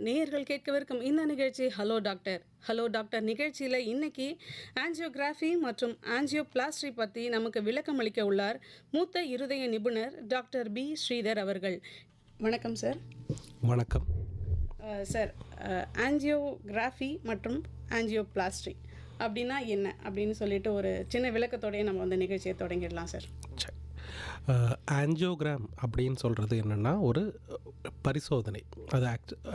நேயர்கள் கேட்கவிருக்கும் இந்த நிகழ்ச்சி ஹலோ டாக்டர். ஹலோ டாக்டர் நிகழ்ச்சியில் இன்னைக்கு ஆஞ்சியோகிராஃபி மற்றும் ஆஞ்சியோபிளாஸ்டி பற்றி நமக்கு விளக்கம் அளிக்க உள்ளார் மூத்த இருதய நிபுணர் டாக்டர் பி ஸ்ரீதர் அவர்கள். வணக்கம் சார். வணக்கம் சார், ஆஞ்சியோகிராஃபி மற்றும் ஆஞ்சியோபிளாஸ்டி அப்படின்னா என்ன அப்படின்னு சொல்லிட்டு ஒரு சின்ன விளக்கத்தோடய நம்ம வந்து நிகழ்ச்சியை தொடங்கிடலாம் சார். ஆஞ்சியோகிராம் அப்படின்னு சொல்கிறது என்னென்னா ஒரு பரிசோதனை.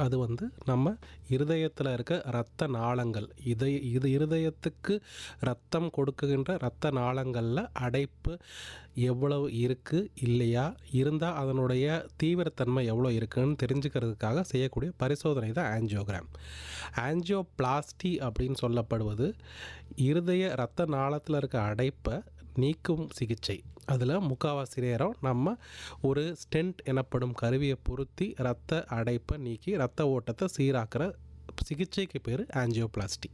அது வந்து நம்ம இருதயத்தில் இருக்க இரத்த நாளங்கள், இது இருதயத்துக்கு ரத்தம் கொடுக்குகின்ற இரத்த நாளங்களில் அடைப்பு எவ்வளவு இருக்குது இல்லையா, இருந்தால் அதனுடைய தீவிரத்தன்மை எவ்வளோ இருக்குதுன்னு தெரிஞ்சுக்கிறதுக்காக செய்யக்கூடிய பரிசோதனை தான் ஆஞ்சியோகிராம். ஆஞ்சியோபிளாஸ்டி அப்படின்னு சொல்லப்படுவது இருதய இரத்த நாளத்தில் இருக்க அடைப்பை நீக்கும் சிகிச்சை. அதில் முக்கால்வாசி நேரம் நம்ம ஒரு ஸ்டென்ட் எனப்படும் கருவியை பொருத்தி இரத்த அடைப்பை நீக்கி இரத்த ஓட்டத்தை சீராக்கிற சிகிச்சைக்கு பேர் ஆஞ்சியோபிளாஸ்டி.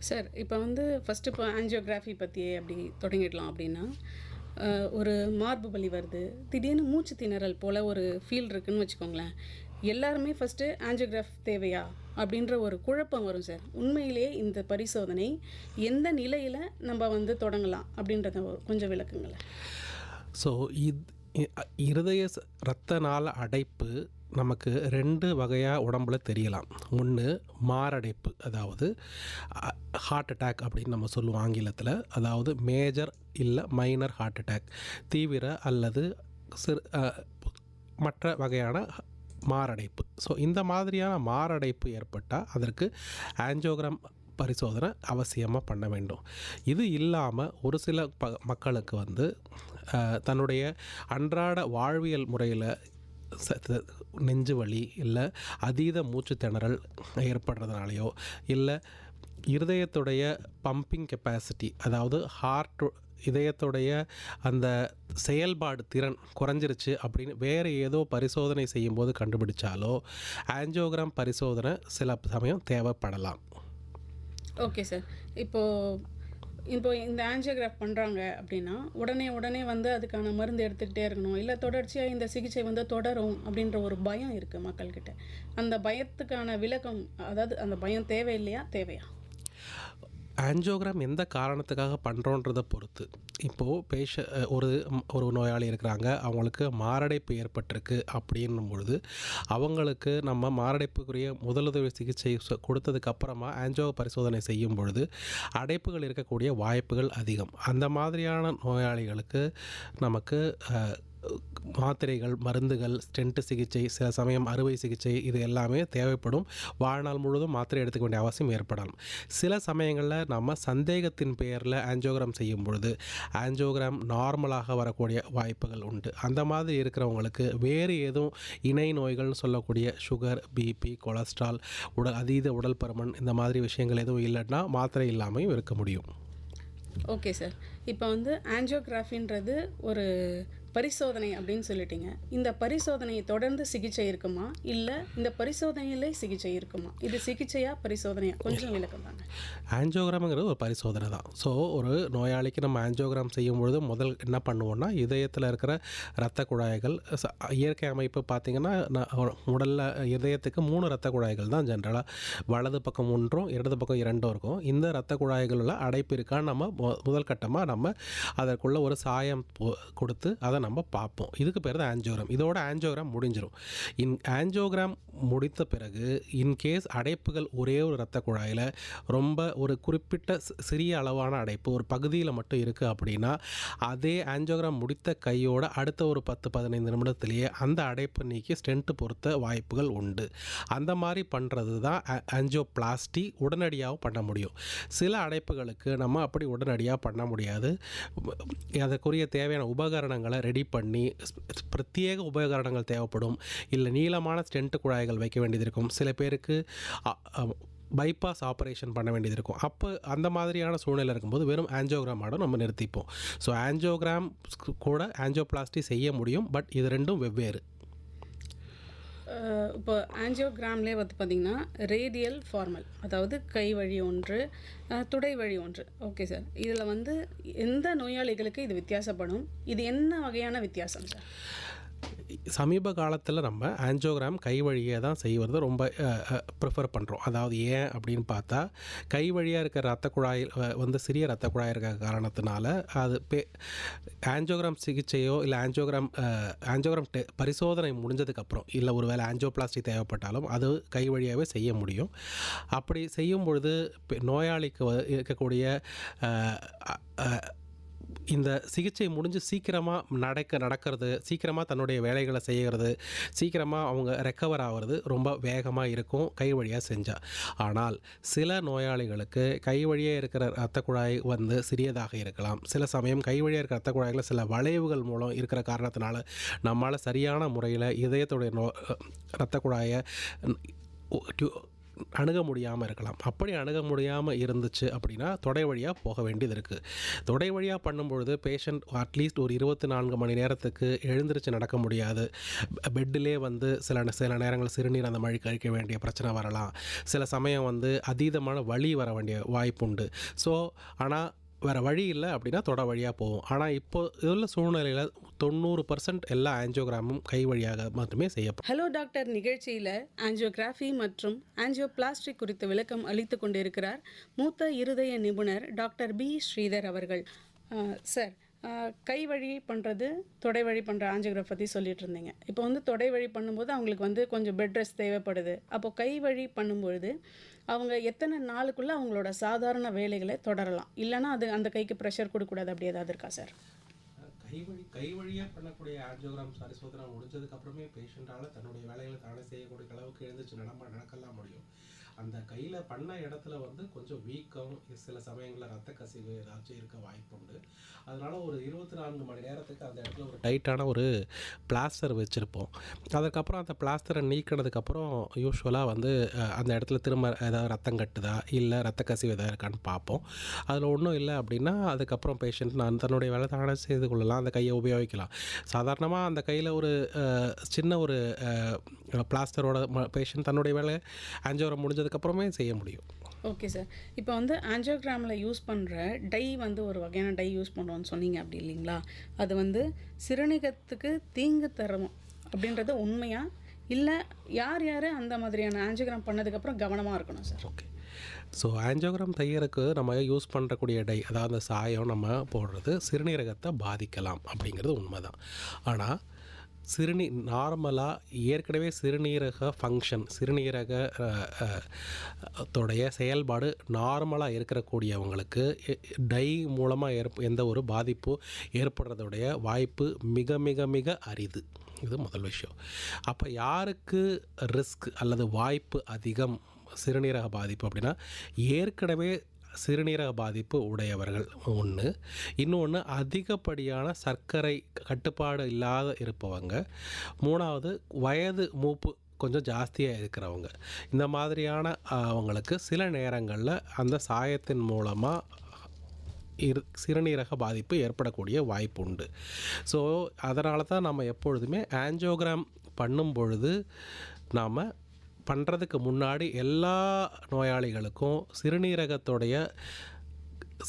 சார், இப்போ வந்து ஃபஸ்ட்டு இப்போ ஆஞ்சியோகிராஃபி பற்றி அப்படி தொடங்கிடலாம். அப்படின்னா ஒரு மார்பு வலி வருது, திடீர்னு மூச்சு திணறல் போல் ஒரு ஃபீல் இருக்குதுன்னு வச்சுக்கோங்களேன். எல்லாருமே ஃபஸ்ட்டு ஆஞ்சியோகிராஃப் தேவையா அப்படின்ற ஒரு குழப்பம் வரும் சார். உண்மையிலேயே இந்த பரிசோதனை எந்த நிலையில் நம்ம வந்து தொடங்கலாம் அப்படின்றத கொஞ்சம் விளக்குங்களேன். ஸோ இருதய இரத்த நாள அடைப்பு நமக்கு ரெண்டு வகையாக உடம்புல தெரியலாம். ஒன்று மாரடைப்பு, அதாவது ஹார்ட் அட்டாக் அப்படின்னு நம்ம சொல்லுவோம் ஆங்கிலத்தில். அதாவது மேஜர் இல்லை மைனர் ஹார்ட் அட்டாக், தீவிர அல்லது மற்ற வகையான மாரடைப்பு. ஸோ இந்த மாதிரியான மாரடைப்பு ஏற்பட்டால் அதற்கு ஆஞ்சியோகிராம் பரிசோதனை அவசியமாக பண்ண வேண்டும். இது இல்லாமல் ஒரு சில மக்களுக்கு வந்து தன்னுடைய அன்றாட வாழ்வியல் முறையில் நெஞ்சு வலி இல்லை அதீத மூச்சு திணறல் ஏற்படுறதுனாலையோ, இல்லை இருதயத்துடைய பம்பிங் கெப்பாசிட்டி, அதாவது இதயத்துடைய அந்த செயல்பாடு திறன் குறைஞ்சிருச்சு அப்படின்னு வேறு ஏதோ பரிசோதனை செய்யும்போது கண்டுபிடிச்சாலோ ஆஞ்சியோகிராம் பரிசோதனை சில சமயம் தேவைப்படலாம். Okay sir. இப்போ இந்த ஆஞ்சியோகிராஃப் பண்ணுறாங்க அப்படின்னா உடனே வந்து அதுக்கான மருந்து எடுத்துக்கிட்டே இருக்கணும், இல்லை தொடர்ச்சியாக இந்த சிகிச்சை வந்து தொடரும் அப்படின்ற ஒரு பயம் இருக்குது மக்கள்கிட்ட. அந்த பயத்துக்கான விளக்கம், அதாவது அந்த பயம் தேவையில்லையா தேவையா? ஆஞ்சியோகிராம் எந்த காரணத்துக்காக பண்ணுறோன்றதை பொறுத்து. இப்போது ஒரு நோயாளி இருக்கிறாங்க, அவங்களுக்கு மாரடைப்பு ஏற்பட்டிருக்கு அப்படின்னும் பொழுது அவங்களுக்கு நம்ம மாரடைப்புக்குரிய முதலுதவி சிகிச்சை கொடுத்ததுக்கப்புறமா ஆஞ்சியோ பரிசோதனை செய்யும் பொழுது அடைப்புகள் இருக்கக்கூடிய வாய்ப்புகள் அதிகம். அந்த மாதிரியான நோயாளிகளுக்கு நமக்கு மாத்திரைகள், மருந்துகள், ஸ்டென்ட் சிகிச்சை, சில சமயம் அறுவை சிகிச்சை, இது எல்லாமே தேவைப்படும். வாழ்நாள் முழுவதும் மாத்திரை எடுத்துக்க வேண்டிய அவசியம் ஏற்படலாம். சில சமயங்களில் நம்ம சந்தேகத்தின் பெயரில் ஆஞ்சியோகிராம் செய்யும் பொழுது ஆஞ்சியோகிராம் நார்மலாக வரக்கூடிய வாய்ப்புகள் உண்டு. அந்த மாதிரி இருக்கிறவங்களுக்கு வேறு எதுவும் இணை நோய்கள்னு சொல்லக்கூடிய சுகர், பிபி, கொலஸ்ட்ரால், அதீத உடல் பருமன், இந்த மாதிரி விஷயங்கள் எதுவும் இல்லைன்னா மாத்திரை இல்லாமையும் இருக்க முடியும். Okay sir. இப்போ வந்து ஆஞ்சியோகிராஃபின்றது ஒரு பரிசோதனை அப்படின்னு சொல்லிட்டீங்க. இந்த பரிசோதனையை தொடர்ந்து சிகிச்சை இருக்குமா, இல்லை இந்த பரிசோதனையிலே சிகிச்சை இருக்குமா? இது சிகிச்சையா பரிசோதனையா, கொஞ்சம் விளக்கம் தாங்க. ஆஞ்சியோகிராம்ங்கிறது ஒரு பரிசோதனை தான். ஸோ ஒரு நோயாளிக்கு நம்ம ஆஞ்சியோகிராம் செய்யும் பொழுது முதல் என்ன பண்ணுவோம்னா, இதயத்தில் இருக்கிற இரத்த குழாய்கள், இயற்கை அமைப்பு பார்த்திங்கன்னா உடலில் இதயத்துக்கு 3 இரத்த குழாய்கள் தான் ஜென்ரலாக, வலது பக்கம் 1ம் இடது பக்கம் 2ம் இருக்கும். இந்த இரத்த குழாய்களில் அடைப்பு இருக்கான்னு நம்ம முதல் கட்டமாக நம்ம அதற்குள்ள ஒரு சாயம் கொடுத்து அதை நம்ம பார்ப்போம். இதுக்கு பேர் தான் ஆஞ்சியோகிராம். இதோட ஆஞ்சியோகிராம் முடிஞ்சிடும். ஆஞ்சியோகிராம் முடித்த பிறகு இன்கேஸ் அடைப்புகள் ஒரே ஒரு இரத்த குழாயில் ரொம்ப ஒரு குறிப்பிட்ட சிறிய அளவான அடைப்பு ஒரு பகுதியில் மட்டும் இருக்குது அப்படின்னா அதே ஆஞ்சியோகிராம் முடித்த கையோட அடுத்த ஒரு 10-15 நிமிடத்திலேயே அந்த அடைப்பை நீக்கி ஸ்டென்ட் பொறுத்த வாய்ப்புகள் உண்டு. அந்த மாதிரி பண்ணுறது தான் ஆஞ்சியோபிளாஸ்டி. உடனடியாகவும் பண்ண முடியும். சில அடைப்புகளுக்கு நம்ம அப்படி உடனடியாக பண்ண முடியாது. அதற்குரிய தேவையான உபகரணங்களை ரெடி பண்ணி, பிரத்யேக உபகரணங்கள் தேவைப்படும். இல்லை நீளமான ஸ்டென்ட் குழாய்கள் வைக்க வேண்டியது இருக்கும். சில பேருக்கு பைபாஸ் ஆப்ரேஷன் பண்ண வேண்டியது இருக்கும். அப்போ அந்த மாதிரியான சூழ்நிலை இருக்கும்போது வெறும் ஆஞ்சியோகிராமோட நம்ம நிறுத்திப்போம். ஸோ ஆஞ்சியோகிராம் கூட ஆஞ்சியோபிளாஸ்டி செய்ய முடியும். பட் இது ரெண்டும் வெவ்வேறு. இப்போ ஆஞ்சியோகிராம்லேயே வந்து பார்த்திங்கன்னா ரேடியல், ஃபார்மல், அதாவது கை வழி ஒன்று, துடை வழி ஒன்று. Okay sir. இதில் வந்து எந்த நோயாளிகளுக்கு இது வித்தியாசப்படும்? இது என்ன வகையான வித்தியாசம் சார்? சமீப காலத்தில் நம்ம ஆஞ்சியோகிராம் கை வழியே தான் செய்வது ரொம்ப ப்ரிஃபர் பண்ணுறோம். அதாவது ஏன் அப்படின்னு பார்த்தா, கை வழியாக இருக்கிற இரத்த குழாயில் வந்து சிறிய இரத்த குழாய் இருக்கிற காரணத்தினால அது ஆஞ்சியோகிராம் சிகிச்சையோ இல்லை ஆஞ்சியோகிராம் பரிசோதனை முடிஞ்சதுக்கப்புறம் இல்லை ஒரு வேளை ஆஞ்சியோபிளாஸ்டி தேவைப்பட்டாலும் அது கை வழியாகவே செய்ய முடியும். அப்படி செய்யும் பொழுது நோயாளிக்கு இருக்கக்கூடிய இந்த சிகிச்சை முடிஞ்சு சீக்கிரமாக நடக்கிறது, சீக்கிரமாக தன்னுடைய வேலைகளை செய்கிறது, சீக்கிரமாக அவங்க ரெக்கவர் ஆகிறது ரொம்ப வேகமாக இருக்கும் கை வழியாக செஞ்சால். ஆனால் சில நோயாளிகளுக்கு கை வழியே இருக்கிற இரத்த குழாய் வந்து சிறியதாக இருக்கலாம். சில சமயம் கை வழியாக இருக்கிற இரத்த குழாய்களில் சில வளைவுகள் மூலம் இருக்கிற காரணத்தினால நம்மளால் சரியான முறையில் இதயத்துடைய இரத்த குழாயை அணுக முடியாமல் இருக்கலாம். அப்படி அணுக முடியாமல் இருந்துச்சு அப்படின்னா தொடை வழியாக போக வேண்டியது இருக்குது. தொடை வழியாக பண்ணும்பொழுது பேஷண்ட் அட்லீஸ்ட் ஒரு 24 மணி நேரத்துக்கு எழுந்திரிச்சு நடக்க முடியாது. பெட்டிலே வந்து சில நேரங்கள் சிறுநீர் அந்த மாதிரி கழிக்க வேண்டிய பிரச்சனை வரலாம். சில சமயம் வந்து அதீதமான வலி வர வேண்டிய வாய்ப்புண்டு. ஸோ ஆனால் வேறு வழி இல்லை அப்படின்னா தொடை வழியாக போகும். ஆனால் இப்போ இதில் சூழ்நிலையில் 90% எல்லா ஆஞ்சியோகிராமும் கை வழியாக மட்டுமே செய்யப்படும். ஹலோ டாக்டர் நிகழ்ச்சியில் ஆஞ்சியோகிராஃபி மற்றும் ஆஞ்சியோபிளாஸ்டி குறித்த விளக்கம் அளித்து கொண்டிருக்கிறார் மூத்த இருதய நிபுணர் டாக்டர் பி ஸ்ரீதர் அவர்கள். சார், கை வழி பண்ணுறது, தொடை வழி பண்ணுற ஆஞ்சியோகிராஃப் பற்றி சொல்லிட்டு இருந்தீங்க. இப்போ வந்து தொடை வழி பண்ணும்போது அவங்களுக்கு வந்து கொஞ்சம் பெட் ரெஸ்ட் தேவைப்படுது. அப்போது கை வழி பண்ணும்பொழுது அவங்க எத்தனை நாளுக்குள்ளே அவங்களோட சாதாரண வேலைகளை தொடரலாம்? இல்லைனா அது அந்த கைக்கு ப்ரெஷர் கொடுக்கக்கூடாது, அப்படி ஏதாவது இருக்கா சார்? கை வழியாக பண்ணக்கூடிய ஆஞ்சியோகிராம் பரிசோதனை முடிஞ்சதுக்கப்புறமே பேஷண்ட்டால் தன்னுடைய வேலைகளை தானே செய்யக்கூடிய அளவுக்கு எழுந்துச்சு நடக்கலாம் முடியும். அந்த கையில் பண்ண இடத்துல வந்து கொஞ்சம் வீக்கம், சில சமயங்களில் ரத்த கசிவு ஏதாச்சும் இருக்க வாய்ப்புண்டு. அதனால் ஒரு 24 மணி நேரத்துக்கு அந்த இடத்துல ஒரு டைட்டான ஒரு பிளாஸ்டர் வச்சுருப்போம். அதுக்கப்புறம் அந்த பிளாஸ்டரை நீக்கினதுக்கப்புறம் யூஸ்வலாக வந்து அந்த இடத்துல திரும்ப ஏதாவது ரத்தம் கட்டுதா இல்லை ரத்த கசிவு எதாவது இருக்கான்னு பார்ப்போம். அதில் ஒன்றும் இல்லை அப்படின்னா அதுக்கப்புறம் பேஷண்ட் தன்னுடைய வேலை தானே செய்து கொள்ளலாம், அந்த கையை உபயோகிக்கலாம். சாதாரணமாக அந்த கையில் ஒரு சின்ன ஒரு பிளாஸ்டரோட பேஷண்ட் தன்னுடைய வேலை ஆஞ்சியோகிராம் முடிஞ்சதுக்கப்புறமே செய்ய முடியும். Okay sir. இப்போ வந்து ஆஞ்சியோகிராமில் யூஸ் பண்ணுற டை வந்து ஒரு வகையான டை யூஸ் பண்ணுறோன்னு சொன்னீங்க, அப்படி இல்லைங்களா? அது வந்து சிறுநீரகத்துக்கு தீங்கு தரும் அப்படின்றது உண்மையா? இல்லை யார் அந்த மாதிரியான ஆஞ்சியோகிராம் பண்ணதுக்கப்புறம் கவனமாக இருக்கணும் சார்? ஓகே. ஸோ ஆஞ்சியோகிராம் தையருக்கு நம்ம யூஸ் பண்ணுறக்கூடிய டை, அதாவது அந்த சாயம் நம்ம போடுறது சிறுநீரகத்தை பாதிக்கலாம் அப்படிங்கிறது உண்மை தான். ஆனால் நார்மலாக ஏற்கனவே சிறுநீரக ஃபங்க்ஷன், சிறுநீரகத்தோடைய செயல்பாடு நார்மலாக இருக்கக்கூடியவங்களுக்கு டை மூலமாக எந்த ஒரு பாதிப்பும் ஏற்படுறதுடைய வாய்ப்பு மிக மிக மிக அரிது. இது முதல் விஷயம். அப்போ யாருக்கு ரிஸ்க் அல்லது வாய்ப்பு அதிகம் சிறுநீரக பாதிப்பு அப்படின்னா, ஏற்கனவே சிறுநீரக பாதிப்பு உடையவர்கள் ஒன்று, இன்னொன்று அதிகப்படியான சர்க்கரை கட்டுப்பாடு இல்லாத இருப்பவங்க, மூணாவது வயது மூப்பு கொஞ்சம் ஜாஸ்தியாக இருக்கிறவங்க. இந்த மாதிரியான அவங்களுக்கு சில நேரங்களில் அந்த சாயத்தின் மூலமாக சிறுநீரக பாதிப்பு ஏற்படக்கூடிய வாய்ப்பு உண்டு. ஸோ அதனால தான் நம்ம எப்பொழுதுமே ஆஞ்சியோகிராம் பண்ணும் பொழுது நாம் பண்ணுறதுக்கு முன்னாடி எல்லா நோயாளிகளுக்கும் சிறுநீரகத்துடைய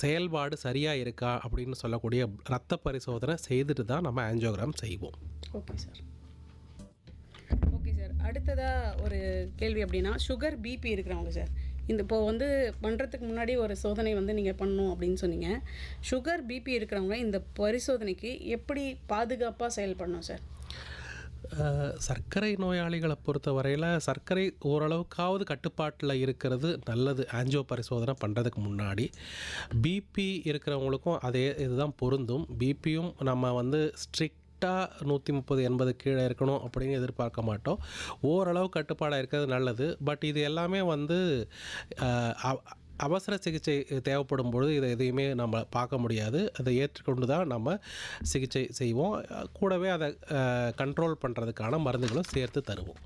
செயல்பாடு சரியாக இருக்கா அப்படின்னு சொல்லக்கூடிய இரத்த பரிசோதனை செய்துட்டு தான் நம்ம ஆஞ்சியோகிராம் செய்வோம். Okay sir. ஓகே சார், அடுத்ததாக ஒரு கேள்வி அப்படின்னா, சுகர் பிபி இருக்கிறவங்க சார், இப்போது வந்து பண்ணுறதுக்கு முன்னாடி ஒரு சோதனை வந்து நீங்கள் பண்ணணும் அப்படின்னு சொன்னீங்க. சுகர் பிபி இருக்கிறவங்க இந்த பரிசோதனைக்கு எப்படி பாதுகாப்பாக செயல்படணும் சார்? சர்க்கரை நோயாளிகளை பொறுத்த வரையில் சர்க்கரை ஓரளவுக்காவது கட்டுப்பாட்டில் இருக்கிறது நல்லது ஆஞ்சியோ பரிசோதனை பண்ணுறதுக்கு முன்னாடி. பிபி இருக்கிறவங்களுக்கும் அதே இதுதான் பொருந்தும். பிபியும் நம்ம வந்து ஸ்ட்ரிக்டாக 130/80 கீழே இருக்கணும் அப்படின்னு எதிர்பார்க்க மாட்டோம். ஓரளவு கட்டுப்பாடாக இருக்கிறது நல்லது. பட் இது எல்லாமே வந்து அவசர சிகிச்சை தேவைப்படும் பொழுது இதை எதையுமே நம்ம பார்க்க முடியாது. அதை ஏற்றுக்கொண்டு தான் நம்ம சிகிச்சை செய்வோம். கூடவே அதை கண்ட்ரோல் பண்ணுறதுக்கான மருந்துகளும் சேர்த்து தருவோம்.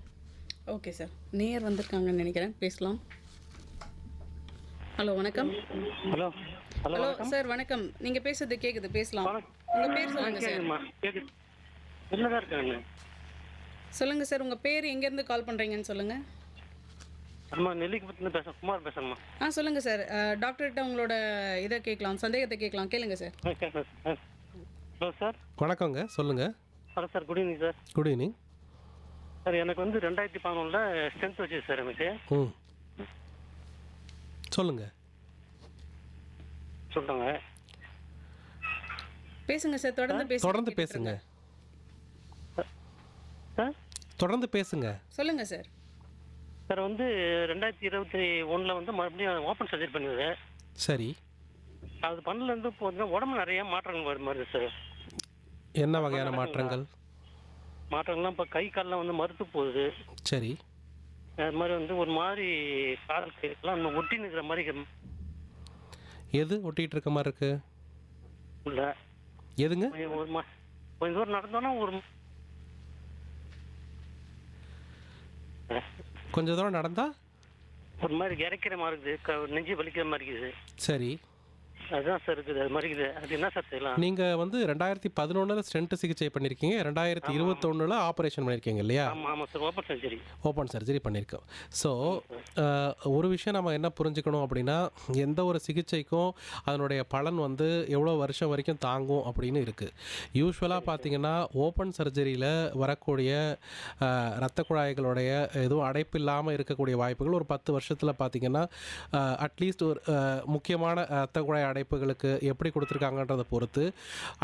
ஓகே சார், நேர் வந்திருக்காங்கன்னு நினைக்கிறேன், பேசலாம். ஹலோ, வணக்கம். ஹலோ ஹலோ சார், வணக்கம். நீங்கள் பேசுறது கேட்குது, பேசலாம். உங்கள் பேர் சொல்லுங்கள் சார். என்னதான் இருக்காங்க? சொல்லுங்கள் சார், உங்கள் பேர் எங்கேருந்து கால் பண்ணுறீங்கன்னு சொல்லுங்கள். அம்மா நெல்லிக்குப்பத்துலேருந்து பேசுகிறேன், குமார் பேசுகிறேம்மா. சொல்லுங்கள் சார். டாக்டர்கிட்ட உங்களோட இதை கேட்கலாம், சந்தேகத்தை கேட்கலாம், கேளுங்க சார். Hello sir. வணக்கங்க, சொல்லுங்கள். Hello sir, good evening sir. Good evening. Sir எனக்கு வந்து 2011 ஸ்ட்ரென்த் வச்சு சார் எனக்கு. ம் சொல்லுங்கள். சொல்கிறாங்க பேசுங்க சார், தொடர்ந்து பேசுங்க. தொடர்ந்து பேசுங்க. சார். தொடர்ந்து பேசுங்க. சொல்லுங்க சார். சார் வந்து 2021 வந்து மறுபடியும் ஓப்பன் சர்ஜரி பண்ணுது. சரி, அது பண்ணலேருந்து இப்போ வந்து உடம்பு நிறைய மாற்றங்கள் வர மாதிரி சார். என்ன வகையான மாற்றங்கள்? மாற்றங்கள்லாம் இப்போ கை கால்லாம் வந்து மறுத்து போகுது. சரி, அது மாதிரி வந்து ஒரு மாதிரி கால் கைலாம் இன்னும் ஒட்டி நிற்கிற மாதிரி எது ஒட்டிகிட்டு இருக்க மாதிரி இருக்கு? இல்லை எதுங்க? ஒரு கொஞ்சம் தூரம் நடந்தோன்னா கொஞ்சம் தூரம் நடந்தா ஒரு மாதிரி இறைக்கிற மாதிரி இருக்குது, நெஞ்சு வலிக்கிற மாதிரி இருக்குது. சரி, அதுதான் சார் இருக்குது, அது மாதிரி இருக்குது. அது என்ன சார் செய்யலாம்? நீங்கள் வந்து 2011 ஸ்டென்ட் சிகிச்சை பண்ணியிருக்கீங்க, 2021 ஆப்ரேஷன் பண்ணியிருக்கீங்க இல்லையா? ஆமாம் ஆமாம் sir, open surgery. Open surgery பண்ணியிருக்கோம். ஸோ ஒரு விஷயம் நம்ம என்ன புரிஞ்சுக்கணும் அப்படின்னா, எந்த ஒரு சிகிச்சைக்கும் அதனுடைய பலன் வந்து எவ்வளோ வருஷம் வரைக்கும் தாங்கும் அப்படின்னு இருக்குது. யூஸ்வலாக பார்த்தீங்கன்னா ஓப்பன் சர்ஜரியில் வரக்கூடிய இரத்த குழாய்களுடைய எதுவும் அடைப்பு இல்லாமல் இருக்கக்கூடிய வாய்ப்புகள் ஒரு 10 வருஷத்தில் பார்த்தீங்கன்னா அட்லீஸ்ட் ஒரு முக்கியமான இரத்த குழாய் அடைப்புகளுக்கு எப்படி கொடுத்துருக்காங்கன்றதை பொறுத்து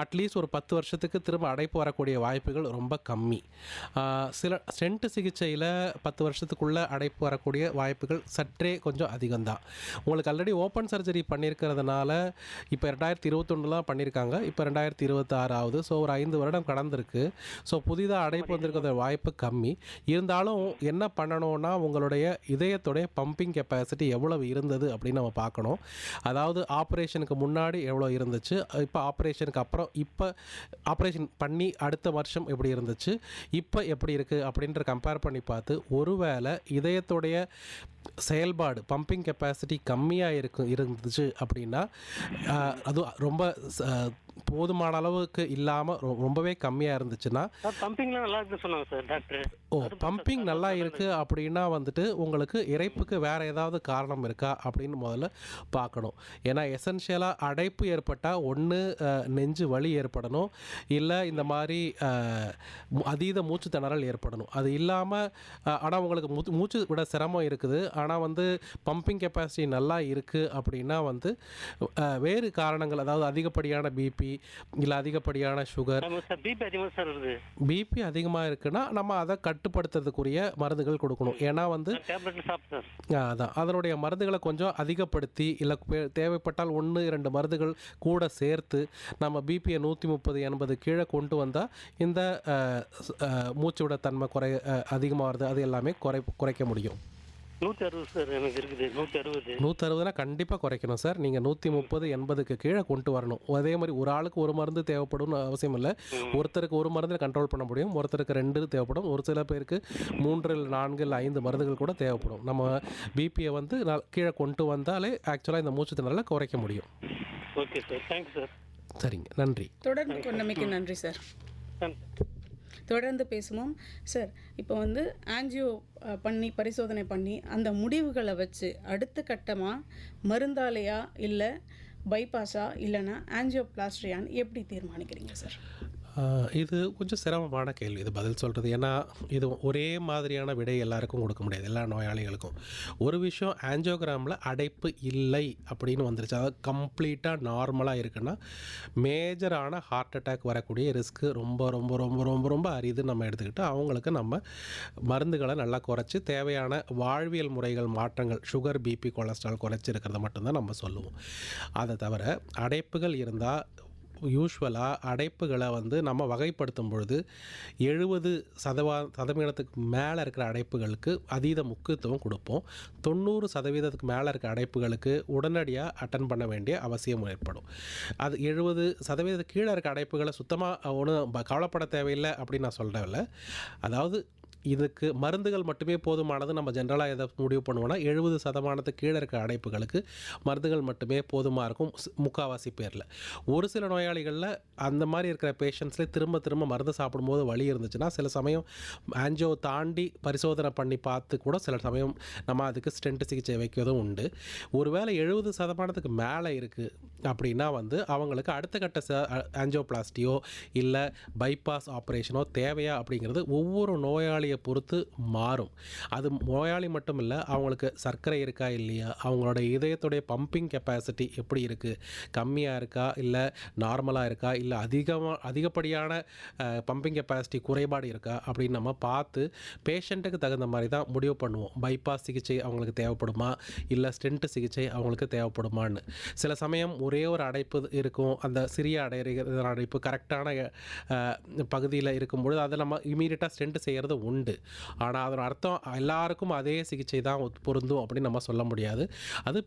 அட்லீஸ்ட் ஒரு 10 வருஷத்துக்கு திரும்ப அடைப்பு வரக்கூடிய வாய்ப்புகள் ரொம்ப கம்மி. சில ஸ்டென்ட் சிகிச்சையில் 10 வருஷத்துக்குள்ளே அடைப்பு வரக்கூடிய வாய்ப்புகள் சற்றே கொஞ்சம் அதிகம்தான். உங்களுக்கு ஆல்ரெடி ஓப்பன் சர்ஜரி பண்ணியிருக்கிறதுனால இப்போ 2021 பண்ணியிருக்காங்க, இப்போ 2026 ஆகுது. ஸோ ஒரு 5 வருடம் கடந்திருக்கு. ஸோ புதிதாக அடைப்பு வந்திருக்கிற வாய்ப்பு கம்மி. இருந்தாலும் என்ன பண்ணணும்னா, உங்களுடைய இதயத்துடைய பம்பிங் கெப்பாசிட்டி எவ்வளவு இருந்தது அப்படின்னு நம்ம பார்க்கணும். அதாவது ஆப்ரேஷனுக்கு முன்னாடி எவ்வளோ இருந்துச்சு, இப்போ ஆப்ரேஷனுக்கு அப்புறம், இப்போ ஆப்ரேஷன் பண்ணி அடுத்த வருஷம் எப்படி இருந்துச்சு, இப்போ எப்படி இருக்குது அப்படின்ற கம்பேர் பண்ணி பார்த்து ஒருவேளை இதயத்துடைய செயல்பாடு பம்பிங் கெப்பாசிட்டி கம்மியாக இருந்துச்சு அப்படின்னா அது ரொம்ப போதுமான அளவுக்கு இல்லாமல் ரொம்பவே கம்மியாக இருந்துச்சுன்னா, பம்பிங்லாம் நல்லா இருக்குன்னு சொன்னாங்க சார் டாக்டர். பம்பிங் நல்லா இருக்குது அப்படின்னா வந்துட்டு உங்களுக்கு இறைப்புக்கு வேறு ஏதாவது காரணம் இருக்கா அப்படின்னு முதல்ல பார்க்கணும். ஏன்னா எசென்ஷியலாக அடைப்பு ஏற்பட்டால் ஒன்று நெஞ்சு வலி ஏற்படணும், இல்லை இந்த மாதிரி அதீத மூச்சு திணறல் ஏற்படணும். அது இல்லாமல் ஆனால் உங்களுக்கு மூச்சு விட சிரமம் இருக்குது, ஆனால் வந்து பம்பிங் கெப்பாசிட்டி நல்லா இருக்குது அப்படின்னா வந்து வேறு காரணங்கள், அதாவது அதிகப்படியான பிபி இல்லை அதிகப்படியான சுகர். பிபி அதிகமாக இருக்குன்னா நம்ம அதை கட்டுப்படுத்துறதுக்குரிய மருந்துகள் கொடுக்கணும். ஏன்னா வந்து அதான் அதனுடைய மருந்துகளை கொஞ்சம் அதிகப்படுத்தி இல்லை தேவைப்பட்டால் 1-2 மருந்துகள் கூட சேர்த்து நம்ம பிபியை 130-80 கீழே கொண்டு வந்தால் இந்த மூச்சு விட தன்மை அதிகமாக வருது, அது எல்லாமே குறைக்க முடியும். 160 சார் எனக்கு இருக்குது. 160னா கண்டிப்பாக குறைக்கணும் சார். நீங்கள் 130-80க்கு கீழே கொண்டு வரணும். அதே மாதிரி ஒரு ஆளுக்கு ஒரு மருந்து தேவைப்படும்னு அவசியம் இல்லை. ஒருத்தருக்கு ஒரு மருந்தில் கண்ட்ரோல் பண்ண முடியும், ஒருத்தருக்கு 2 தேவைப்படும், ஒரு சில பேருக்கு 3 இல்லை 4 இல்லை 5 மருந்துகள் கூட தேவைப்படும். நம்ம பிபியை வந்து கீழே கொண்டு வந்தாலே ஆக்சுவலாக இந்த மூச்சு திணறலை குறைக்க முடியும். Okay sir, thanks sir. சரிங்க, நன்றி. தொடர்ந்து கொண்டமைக்கு நன்றி சார். தொடர்ந்து பேசுவோம் சார். இப்போ வந்து ஆன்ஜியோ பண்ணி பரிசோதனை பண்ணி அந்த முடிவுகளை வச்சு அடுத்த கட்டமாக மருந்தாலையா இல்லை பைபாஸா இல்லைன்னா ஆன்ஜியோபிளாஸ்டியான்னு எப்படி தீர்மானிக்கிறீங்க சார்? இது கொஞ்சம் சிரமமான கேள்வி, இது பதில் சொல்கிறது. ஏன்னா இது ஒரே மாதிரியான விடை எல்லாருக்கும் கொடுக்க முடியாது, எல்லா நோயாளிகளுக்கும். ஒரு விஷயம், ஆன்ஜியோகிராமில் அடைப்பு இல்லை அப்படின்னு வந்துருச்சு, அதாவது கம்ப்ளீட்டாக நார்மலாக இருக்குன்னா மேஜரான ஹார்ட் அட்டாக் வரக்கூடிய ரிஸ்க்கு ரொம்ப ரொம்ப ரொம்ப ரொம்ப ரொம்ப அரிதுன்னு நம்ம எடுத்துக்கிட்டு அவங்களுக்கு நம்ம மருந்துகளை நல்லா குறைச்சி தேவையான வாழ்வியல் முறைகள் மாற்றங்கள், சுகர் பிபி கொலஸ்ட்ரால் குறைச்சி இருக்கிறத மட்டும்தான் நம்ம சொல்லுவோம். அதை தவிர அடைப்புகள் இருந்தால் யூஸ்வலாக அடைப்புகளை வந்து நம்ம வகைப்படுத்தும் பொழுது 70% மேலே இருக்கிற அடைப்புகளுக்கு அதீத முக்கியத்துவம் கொடுப்போம். 90% மேலே இருக்கிற அடைப்புகளுக்கு உடனடியாக அட்டன் பண்ண வேண்டிய அவசியம் ஏற்படும். அது 70% கீழே இருக்க அடைப்புகளை சுத்தமாக ஒன்றும் கவலைப்பட தேவையில்லை அப்படின்னு நான் சொல்கிறேன்ல. அதாவது இதுக்கு மருந்துகள் மட்டுமே போதுமானது. நம்ம ஜென்ரலாக எதை முடிவு பண்ணுவோம்னா 70% கீழே இருக்க அடைப்புகளுக்கு மருந்துகள் மட்டுமே போதுமாக இருக்கும் முக்கால்வாசி பேரில். ஒரு சில நோயாளிகளில் அந்த மாதிரி இருக்கிற பேஷண்ட்ஸ்லேயே திரும்ப திரும்ப மருந்து சாப்பிடும்போது வலி இருந்துச்சுன்னா சில சமயம் ஆன்ஜியோ தாண்டி பரிசோதனை பண்ணி பார்த்து கூட சில சமயம் நம்ம அதுக்கு ஸ்டென்ட் சிகிச்சை வைக்கிறதும் உண்டு. ஒருவேளை 70% மேலே இருக்குது அப்படின்னா வந்து அவங்களுக்கு அடுத்த கட்ட ஆன்ஜியோபிளாஸ்டியோ இல்லை பைபாஸ் ஆப்ரேஷனோ தேவையா அப்படிங்கிறது ஒவ்வொரு நோயாளியை பொறுத்து மாறும். அது நோயாளி மட்டும் இல்லை, அவங்களுக்கு சர்க்கரை இருக்கா இல்லையா, அவங்களோட இதயத்துடைய பம்பிங் கெப்பாசிட்டி எப்படி இருக்குது, கம்மியாக இருக்கா இல்லை நார்மலாக இருக்கா இல்லை அதிகப்படியான பம்பிங் கெப்பாசிட்டி குறைபாடு இருக்கா அப்படின்னு நம்ம பார்த்து பேஷண்ட்டுக்கு தகுந்த மாதிரி தான் முடிவு பண்ணுவோம். பைபாஸ் சிகிச்சை அவங்களுக்கு தேவைப்படுமா இல்லை ஸ்டென்ட் சிகிச்சை அவங்களுக்கு தேவைப்படுமான்னு. சில சமயம் ஒரே ஒரு அடைப்பு இருக்கும், அந்த சிறிய அடைப்பு கரெக்டான பகுதியில் இருக்கும்பொழுது அதை நம்ம இமீடியட்டாக ஸ்டென்ட் செய்கிறது உண்டு. ஆனால் அதோட அர்த்தம் எல்லாருக்கும் அதே சிகிச்சை தான் பொருந்தும் அப்படின்னு நம்ம சொல்ல முடியாது. அது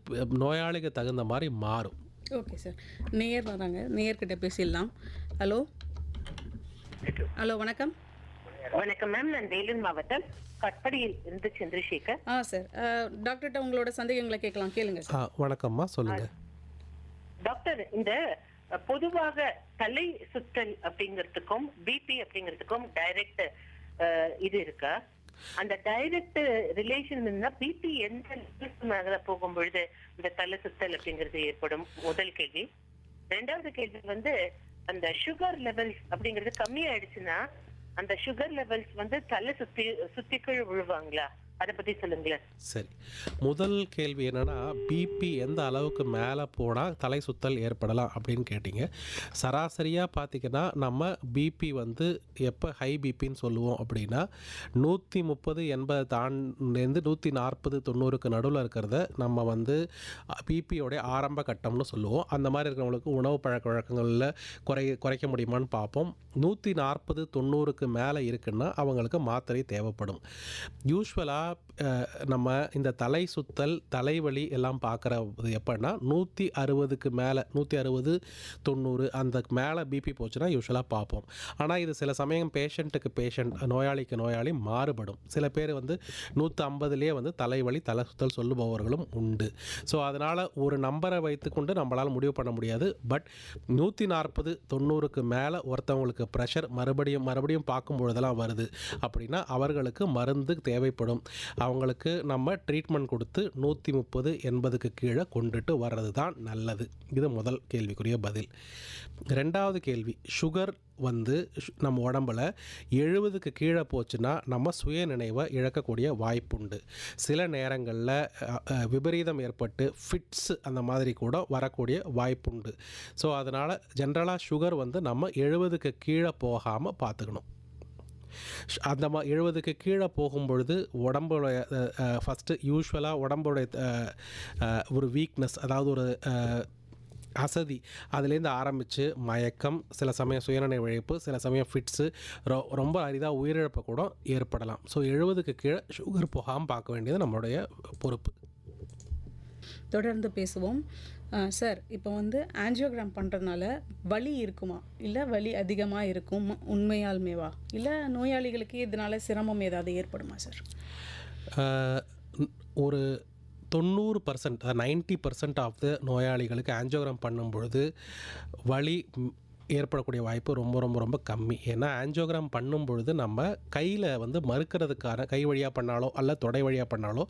நோயாளிக்கு தகுந்த மாதிரி மாறும். ஓகே சார், நேயர் வராங்க, நேயர்கிட்ட பேசிடலாம். ஹலோ ஹலோ வணக்கம். வணக்கம் மேம், நான் வேலூர் மாவட்டம் கட்படியில் இருந்து சந்திரசேகர். சார், டாக்டர்கிட்ட உங்களோட சந்தேகங்களை கேளுங்க சார். வணக்கம்மா, சொல்லுங்கள். டாக்டர், இந்த பொதுவாக தலை சுத்தல் அப்படிங்கிறதுக்கும் பிபி அப்படிங்கிறதுக்கும் டைரக்ட் இது இருக்கா? அந்த டைரக்ட் ரிலேஷன் இருந்தா பிபி எந்த மேல போகும் பொழுது இந்த தலை சுத்தல் அப்படிங்கிறது ஏற்படும்? முதல் கேள்வி. ரெண்டாவது கேள்வி வந்து அந்த சுகர் லெவல்ஸ் அப்படிங்கிறது கம்மி ஆயிடுச்சுன்னா அந்த சுகர் லெவல்ஸ் வந்து தலை சுத்திக்குள் விழுவாங்களா? அதை பற்றி சொல்லுங்களேன். சரி, முதல் கேள்வி என்னென்னா பிபி எந்த அளவுக்கு மேலே போனால் தலை சுத்தல் ஏற்படலாம் அப்படின்னு கேட்டிங்க. சராசரியாக பார்த்திங்கன்னா நம்ம பிபி வந்து எப்போ ஹை பிபின்னு சொல்லுவோம் அப்படின்னா 130/80 தாண்டேருந்து 140/90க்கு நடுவில் இருக்கிறத நம்ம வந்து பிபியோடைய ஆரம்ப கட்டம்னு சொல்லுவோம். அந்த மாதிரி இருக்கிறவங்களுக்கு உணவு பழக்க வழக்கங்களில் குறைக்க முடியுமான்னு பார்ப்போம். 140/90க்கு மேலே இருக்குன்னா அவங்களுக்கு மாத்திரை தேவைப்படும். யூஸ்வலாக நம்ம இந்த தலை சுத்தல் தலைவலி எல்லாம் பார்க்குறது எப்போன்னா 160க்கு மேலே 160/90 அந்த மேலே பிபி போச்சுன்னா யூஸ்வலாக பார்ப்போம். ஆனால் இது சில சமயம் பேஷண்ட் நோயாளிக்கு நோயாளி மாறுபடும். சில பேர் வந்து 150லேயே வந்து தலைவலி தலை சுத்தல் சொல்லுபவர்களும் உண்டு. ஸோ அதனால் ஒரு நம்பரை வைத்துக்கொண்டு நம்மளால் முடிவு பண்ண முடியாது. பட் 140/90க்கு மேலே ஒருத்தவங்களுக்கு ப்ரெஷர் மறுபடியும் பார்க்கும் பொழுதெல்லாம் வருது அப்படின்னா அவர்களுக்கு மருந்து தேவைப்படும். அவங்களுக்கு நம்ம ட்ரீட்மெண்ட் கொடுத்து 130/80க்கு கீழே கொண்டுட்டு வர்றது தான் நல்லது. இது முதல் கேள்விக்குரிய பதில். ரெண்டாவது கேள்வி, சுகர் வந்து நம்ம உடம்பில் 70க்கு கீழே போச்சுன்னா நம்ம சுய நினைவை இழக்கக்கூடிய வாய்ப்புண்டு. சில நேரங்களில் விபரீதம் ஏற்பட்டு ஃபிட்ஸ் அந்த மாதிரி கூட வரக்கூடிய வாய்ப்புண்டு. ஸோ அதனால் ஜென்ரலாக சுகர் வந்து நம்ம 70க்கு கீழே போகாமல் பார்த்துக்கணும். அந்த 70க்கு கீழே போகும்பொழுது உடம்புடைய ஃபஸ்ட்டு யூஸ்வலாக உடம்புடைய ஒரு வீக்னஸ், அதாவது ஒரு அசதி, அதுலேருந்து ஆரம்பித்து மயக்கம், சில சமயம் சுயநினைவு இழப்பு, சில சமயம் ஃபிட்ஸு, ரொம்ப அரிதாக உயிரிழப்பு கூட ஏற்படலாம். ஸோ 70க்கு கீழே சுகர் போகாமல் பார்க்க வேண்டியது நம்மளுடைய பொறுப்பு. தொடர்ந்து பேசுவோம். சார், இப்போ வந்து ஆன்ஜியோகிராம் பண்ணுறதுனால வலி இருக்குமா, இல்லை வலி அதிகமாக இருக்கும் உண்மையாலுமேவா, இல்லை நோயாளிகளுக்கு இதனால் சிரமம் ஏதாவது ஏற்படுமா சார்? ஒரு 90% 90% ஆஃப் த நோயாளிகளுக்கு ஆன்ஜியோகிராம் பண்ணும் பொழுது வலி ஏற்படக்கூடிய வாய்ப்பு ரொம்ப ரொம்ப ரொம்ப கம்மி. ஏன்னா ஆன்ஜியோகிராம் பண்ணும் பொழுது நம்ம கையில் வந்து மறுக்கிறதுக்கான கை வழியாக பண்ணாலோ அல்ல தொடை வழியாக பண்ணாலோ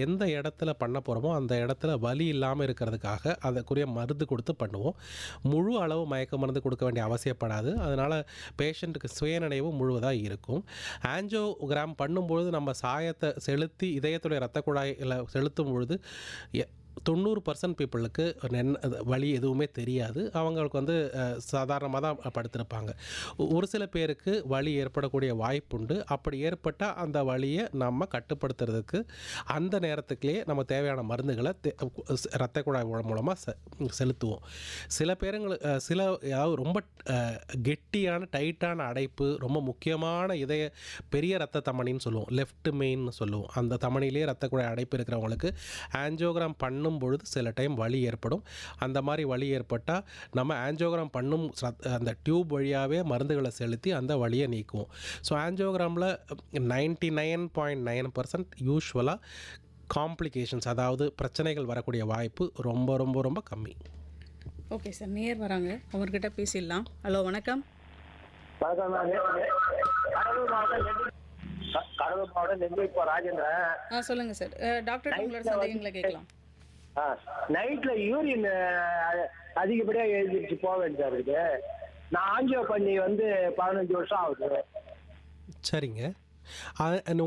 எந்த இடத்துல பண்ண போகிறோமோ அந்த இடத்துல வலி இல்லாமல் இருக்கிறதுக்காக அதுக்குரிய மருந்து கொடுத்து பண்ணுவோம். முழு அளவு மயக்க மருந்து கொடுக்க வேண்டிய அவசியப்படாது. அதனால் பேஷண்ட்டுக்கு சுயநினைவு முழுவதாக இருக்கும். ஆன்ஜியோகிராம் பண்ணும்பொழுது நம்ம சாயத்தை செலுத்தி இதயத்துடைய இரத்த குழாயில் செலுத்தும் பொழுது 90% பீப்புளுக்கு வலி எதுவுமே தெரியாது. அவங்களுக்கு வந்து சாதாரணமாக தான் படுத்திருப்பாங்க. ஒரு சில பேருக்கு வலி ஏற்படக்கூடிய வாய்ப்புண்டு. அப்படி ஏற்பட்டால் அந்த வலியை நம்ம கட்டுப்படுத்துறதுக்கு அந்த நேரத்துக்குள்ளேயே நம்ம தேவையான மருந்துகளை இரத்த குழாய் மூலமாக செலுத்துவோம். சில அதாவது ரொம்ப கெட்டியான டைட்டான அடைப்பு, ரொம்ப முக்கியமான பெரிய இரத்த தமனின்னு சொல்லுவோம், லெஃப்ட் மெயின்னு சொல்லுவோம், அந்த தமனிலேயே இரத்த குழாய் அடைப்பு இருக்கிறவங்களுக்கு ஆன்ஜியோகிராம் பண்ணும் பொழுது சில டைம் வலி ஏற்படும். அந்த மாதிரி வலி ஏற்பட்டால் நம்ம ஆஞ்சியோகிராம் பண்ணும் அந்த டியூப் வழியாகவே மருந்துகளை செலுத்தி அந்த வலியை நீக்குவோம். ஸோ ஆஞ்சியோகிராமில் 99.9% யூஸ்வலாக காம்ப்ளிகேஷன்ஸ், அதாவது பிரச்சனைகள் வரக்கூடிய வாய்ப்பு ரொம்ப ரொம்ப ரொம்ப கம்மி. ஓகே சார், நேர் வராங்க, அவர்கிட்ட பேசிடலாம். ஹலோ, வணக்கம். கடலூர் மாவட்டம் நெல்லை ராஜேந்திரன். சொல்லுங்கள் சார், டாக்டர் உங்களோட சந்தேகங்களை கேட்கலாம். நைட்ல யூரின் அதிகப்படியா எழுந்திரிச்சு போக வேண்டியதா இருக்குது. நான் ஆஞ்சியோ பண்ணி 15 வருஷம் ஆகுது. சரிங்க.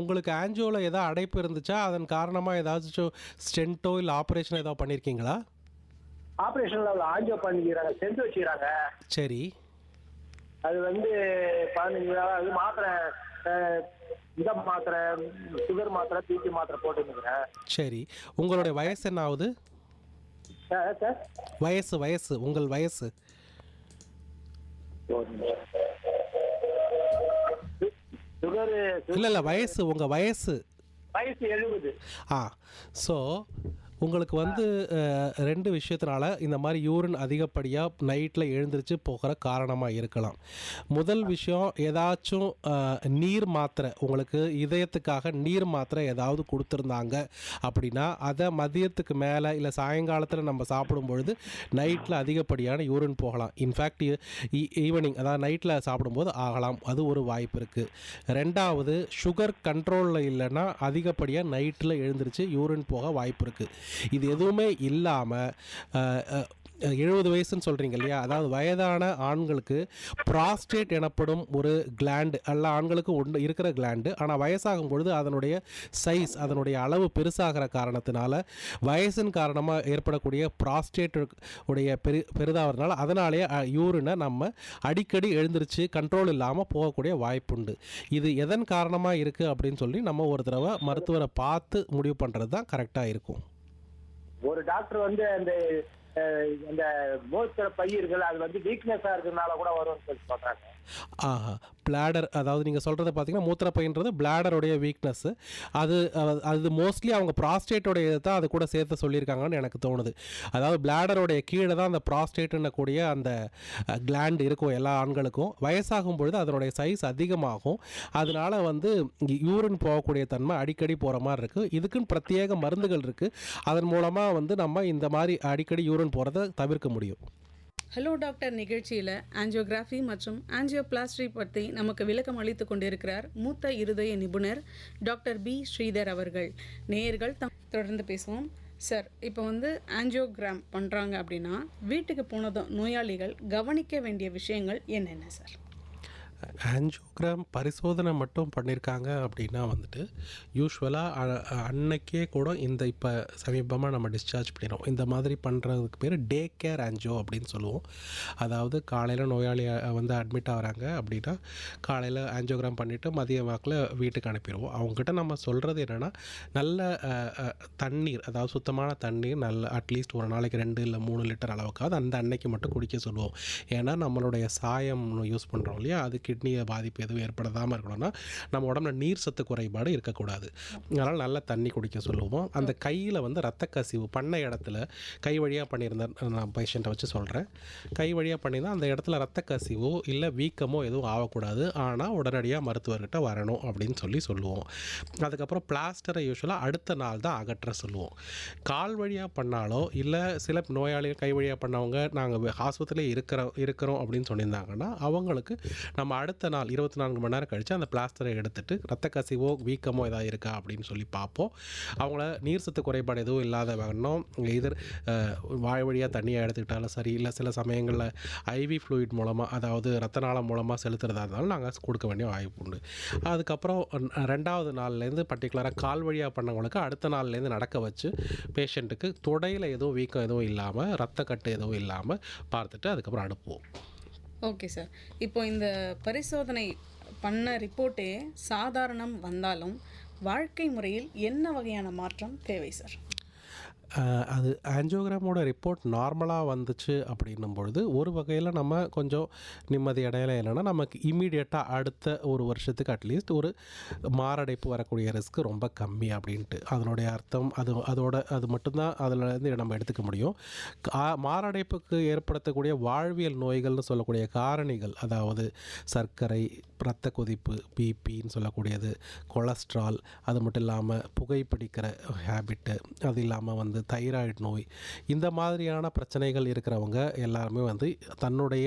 உங்களுக்கு ஆஞ்சியோவில் ஏதாவது அடைப்பு இருந்துச்சா? அதன் காரணமாக ஏதாச்சும் ஸ்டென்ட்டோ இல்லை ஆப்ரேஷன் ஏதாவது பண்ணியிருக்கீங்களா? ஆப்ரேஷன்ல ஆஞ்சியோ பண்ணிக்கிறாங்க, ஸ்டென்ட் வச்சுக்கிறாங்க. சரி. அது 15 நாள் மாத்திரை, இந்த மாத்திரை, சுகர் மாத்திரை, பிபி மாத்திரை போட்டுருக்கிறேன். சரி. உங்களுடைய வயசு என்ன ஆகுது? சார் வயசு உங்கள் வயசு? சுகர் இல்லை வயசு, உங்கள் வயசு? வயசு 70. ஸோ உங்களுக்கு 2 விஷயத்தினால இந்த மாதிரி யூரின் அதிகப்படியாக நைட்டில் எழுந்திரிச்சு போகிற காரணமாக இருக்கலாம். முதல் விஷயம், ஏதாச்சும் நீர் மாத்திரை, உங்களுக்கு இதயத்துக்காக நீர் மாத்திரை ஏதாவது கொடுத்துருந்தாங்க அப்படின்னா அதை மதியத்துக்கு மேலே இல்லை சாயங்காலத்தில் நம்ம சாப்பிடும் பொழுது நைட்டில் அதிகப்படியான யூரின் போகலாம். இன்ஃபேக்ட் ஈவினிங், அதாவது நைட்டில் சாப்பிடும்போது ஆகலாம். அது ஒரு வாய்ப்பு இருக்குது. ரெண்டாவது, சுகர் கண்ட்ரோலில் இல்லைன்னா அதிகப்படியாக நைட்டில் எழுந்திரிச்சு யூரின் போக வாய்ப்பு இருக்குது. இது எதுவுமே இல்லாமல் 70 வயசுன்னு சொல்கிறீங்க இல்லையா, அதாவது வயதான ஆண்களுக்கு ப்ராஸ்டேட் எனப்படும் ஒரு கிளாண்டு, எல்லா ஆண்களுக்கும் இருக்கிற கிளாண்டு, ஆனால் வயசாகும் பொழுது அதனுடைய சைஸ், அதனுடைய அளவு பெருசாகிற காரணத்தினால வயசின் காரணமாக ஏற்படக்கூடிய ப்ராஸ்டேட் உடைய பெரிதாகிறதுனால அதனாலேயே யூரினை நம்ம அடிக்கடி எழுந்திரிச்சு கண்ட்ரோல் இல்லாமல் போகக்கூடிய வாய்ப்புண்டு. இது எதன் காரணமாக இருக்குது அப்படின்னு சொல்லி நம்ம ஒரு தடவை மருத்துவரை பார்த்து முடிவு பண்ணுறது தான் கரெக்டாக இருக்கும். ஒரு டாக்டர் அந்த மூத்திர பயிர்கள் அது வீக்னஸா இருக்கிறதுனால கூட வரும்னு சொல்லி சொல்றாங்க. பிளாடர், அதாவது நீங்கள் சொல்கிறத பார்த்தீங்கன்னா மூத்திரப்பைன்றது பிளாடருடைய வீக்னஸ்ஸு. அது மோஸ்ட்லி அவங்க ப்ராஸ்டேட்டோடைய தான் அது கூட சேர்த்து சொல்லியிருக்காங்கன்னு எனக்கு தோணுது. அதாவது பிளாடருடைய கீழே தான் அந்த ப்ராஸ்டேட்டுன்னு கூடிய அந்த கிளாண்ட் இருக்கும் எல்லா ஆண்களுக்கும். வயசாகும் பொழுது அதனுடைய சைஸ் அதிகமாகும். அதனால யூரின் போகக்கூடிய தன்மை அடிக்கடி போகிற மாதிரி இருக்குது. இதுக்குன்னு பிரத்யேக மருந்துகள் இருக்குது. அதன் மூலமாக நம்ம இந்த மாதிரி அடிக்கடி யூரின் போகிறத தவிர்க்க முடியும். ஹலோ டாக்டர் நிகழ்ச்சியில் ஆஞ்சியோகிராஃபி மற்றும் ஆஞ்சியோபிளாஸ்டி பற்றி நமக்கு விளக்கம் அளித்து கொண்டிருக்கிறார் மூத்த இருதய நிபுணர் டாக்டர் பி ஸ்ரீதர் அவர்கள். நேயர்கள் தொடர்ந்து பேசுவோம். சார், இப்போ ஆஞ்சியோகிராம் பண்ணுறாங்க அப்படின்னா வீட்டுக்கு போனதும் நோயாளிகள் கவனிக்க வேண்டிய விஷயங்கள் என்னென்ன சார்? ஆஞ்சியோகிராம் பரிசோதனை மட்டும் பண்ணியிருக்காங்க அப்படின்னா யூஸ்வலாக அன்னைக்கே கூட இப்போ சமீபமாக நம்ம டிஸ்சார்ஜ் பண்ணிடுறோம். இந்த மாதிரி பண்ணுறதுக்கு பேர் டே கேர் ஆஞ்சியோ அப்படின்னு சொல்லுவோம். அதாவது காலையில் நோயாளி அட்மிட் ஆகிறாங்க அப்படின்னா காலையில் ஆஞ்சியோகிராம் பண்ணிவிட்டு மதிய வாக்கில் வீட்டுக்கு அனுப்பிடுவோம். அவங்ககிட்ட நம்ம சொல்கிறது என்னென்னா, நல்ல தண்ணீர், அதாவது சுத்தமான தண்ணீர், நல்ல அட்லீஸ்ட் ஒரு நாளைக்கு 2 இல்லை 3 லிட்டர் அளவுக்காவது அந்த அன்னைக்கு மட்டும் குடிக்க சொல்லுவோம். ஏன்னா நம்மளுடைய சாயம் யூஸ் பண்ணுறோம் இல்லையா, அது கிட்னியை பாதிப்பு எதுவும் ஏற்படாமல் இருக்கணும்னா நம்ம உடம்புல நீர் சத்து குறைபாடு இருக்கக்கூடாது. அதனால் நல்ல தண்ணி குடிக்க சொல்லுவோம். அந்த கையில் ரத்த கசிவு பண்ண இடத்துல கை வழியாக பண்ணியிருந்த நான் பேஷண்ட்டை வச்சு சொல்கிறேன், கை வழியாக பண்ணியிருந்தால் அந்த இடத்துல ரத்த கசிவோ இல்லை வீக்கமோ எதுவும் ஆகக்கூடாது. ஆனால் உடனடியாக மருத்துவர்கிட்ட வரணும் அப்படின்னு சொல்லுவோம். அதுக்கப்புறம் பிளாஸ்டரை யூஸ்வலாக அடுத்த நாள் தான் அகற்ற சொல்லுவோம். கால் வழியாக பண்ணாலோ இல்லை சில நோயாளிகள் கை வழியாக பண்ணவங்க நாங்கள் ஆஸ்பத்திரியில் இருக்கிறோம் அப்படின்னு சொல்லியிருந்தாங்கன்னா அவங்களுக்கு நம்ம அடுத்த நாள் 24 மணி நேரம் கழித்து அந்த பிளாஸ்டரை எடுத்துகிட்டு ரத்த கசிவோ வீக்கமோ ஏதாவது இருக்கா அப்படின்னு சொல்லி பார்ப்போம். அவங்கள நீர் சத்து குறைபாடு எதுவும் இல்லாத வேணும், எதிர் வாய் வழியாக தண்ணியை எடுத்துக்கிட்டாலும் சரி, இல்லை சில சமயங்களில் ஐவி ஃப்ளூயிட் மூலமாக, அதாவது ரத்த நாளம் மூலமாக செலுத்துறதா இருந்தாலும் நாங்கள் கொடுக்க வேண்டிய வாய்ப்பு உண்டு. அதுக்கப்புறம் 2வது நாள்லேருந்து பர்டிகுலராக கால் வழியாக பண்ணவங்களுக்கு அடுத்த நாள்லேருந்து நடக்க வச்சு பேஷண்ட்டுக்கு தொடையில் எதுவும் வீக்கம் எதுவும் இல்லாமல் ரத்தக்கட்டு எதுவும் இல்லாமல் பார்த்துட்டு அதுக்கப்புறம் அனுப்புவோம். ஓகே சார், இப்போ இந்த பரிசோதனை பண்ண ரிப்போர்ட்டே சாதாரணம் வந்தாலும் வாழ்க்கை முறையில் என்ன வகையான மாற்றம் தேவை சார்? அது ஆஞ்சியோகிராமோட ரிப்போர்ட் நார்மலாக வந்துச்சு அப்படின்னும் பொழுது ஒரு வகையில் நம்ம கொஞ்சம் நிம்மதி அடையலை. இல்லைன்னா நமக்கு இம்மீடியட்டாக அடுத்த ஒரு வருஷத்துக்கு அட்லீஸ்ட் ஒரு மாரடைப்பு வரக்கூடிய ரிஸ்க் ரொம்ப கம்மி அப்படின்ட்டு அதனுடைய அர்த்தம். அது மட்டும்தான் அதிலேருந்து நம்ம எடுத்துக்க முடியும். மாரடைப்புக்கு ஏற்படுத்தக்கூடிய வாழ்வியல் நோய்கள்னு சொல்லக்கூடிய காரணிகள், அதாவது சர்க்கரை, இரத்த கொதிப்பு, பிபின்னு சொல்லக்கூடியது, கொலஸ்ட்ரால், அது மட்டும் இல்லாமல் புகைப்பிடிக்கிற ஹேபிட்டு, அது இல்லாமல் தைராய்டு நோய், இந்த மாதிரியான பிரச்சனைகள் இருக்கிறவங்க எல்லாருமே தன்னுடைய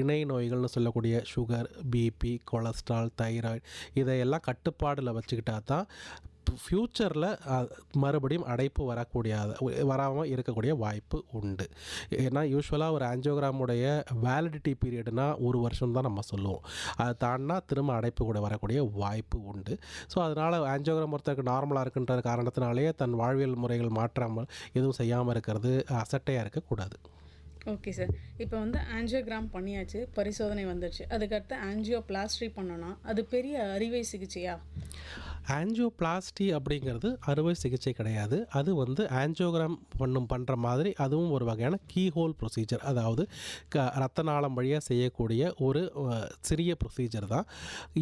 இணை நோய்கள்னு சொல்லக்கூடிய சுகர், பிபி, கொலஸ்ட்ரால், தைராய்டு இதையெல்லாம் கட்டுப்பாடில் வச்சுக்கிட்டா தான் ஃப்யூச்சரில் மறுபடியும் அடைப்பு வராமல் இருக்கக்கூடிய வாய்ப்பு உண்டு. ஏன்னா யூஸ்வலாக ஒரு ஆஞ்சியோகிராமுடைய வேலிடிட்டி பீரியட்னா ஒரு வருஷம் தான் நம்ம சொல்லுவோம். அதை தாண்டினா திரும்ப அடைப்பு கூட வரக்கூடிய வாய்ப்பு உண்டு. ஸோ அதனால் ஆஞ்சியோகிராம் ஒருத்தருக்கு நார்மலாக இருக்குன்ற காரணத்தினாலேயே தன் வாழ்வியல் முறைகள் மாற்றாமல் எதுவும் செய்யாமல் இருக்கிறது அசட்டையாக இருக்கக்கூடாது. Okay sir. இப்போ ஆஞ்சியோகிராம் பண்ணியாச்சு, பரிசோதனை வந்துடுச்சு, அதுக்கடுத்து ஆஞ்சியோபிளாஸ்டி பண்ணோன்னா அது பெரிய அறுவை சிகிச்சையா? ஆஞ்சியோபிளாஸ்டி அப்படிங்கிறது அறுவை சிகிச்சை கிடையாது. அது ஆஞ்சியோகிராம் பண்ணுற மாதிரி அதுவும் ஒரு வகையான கீஹோல் ப்ரொசீஜர், அதாவது ரத்த நாளம் வழியாக செய்யக்கூடிய ஒரு சிறிய ப்ரொசீஜர் தான்.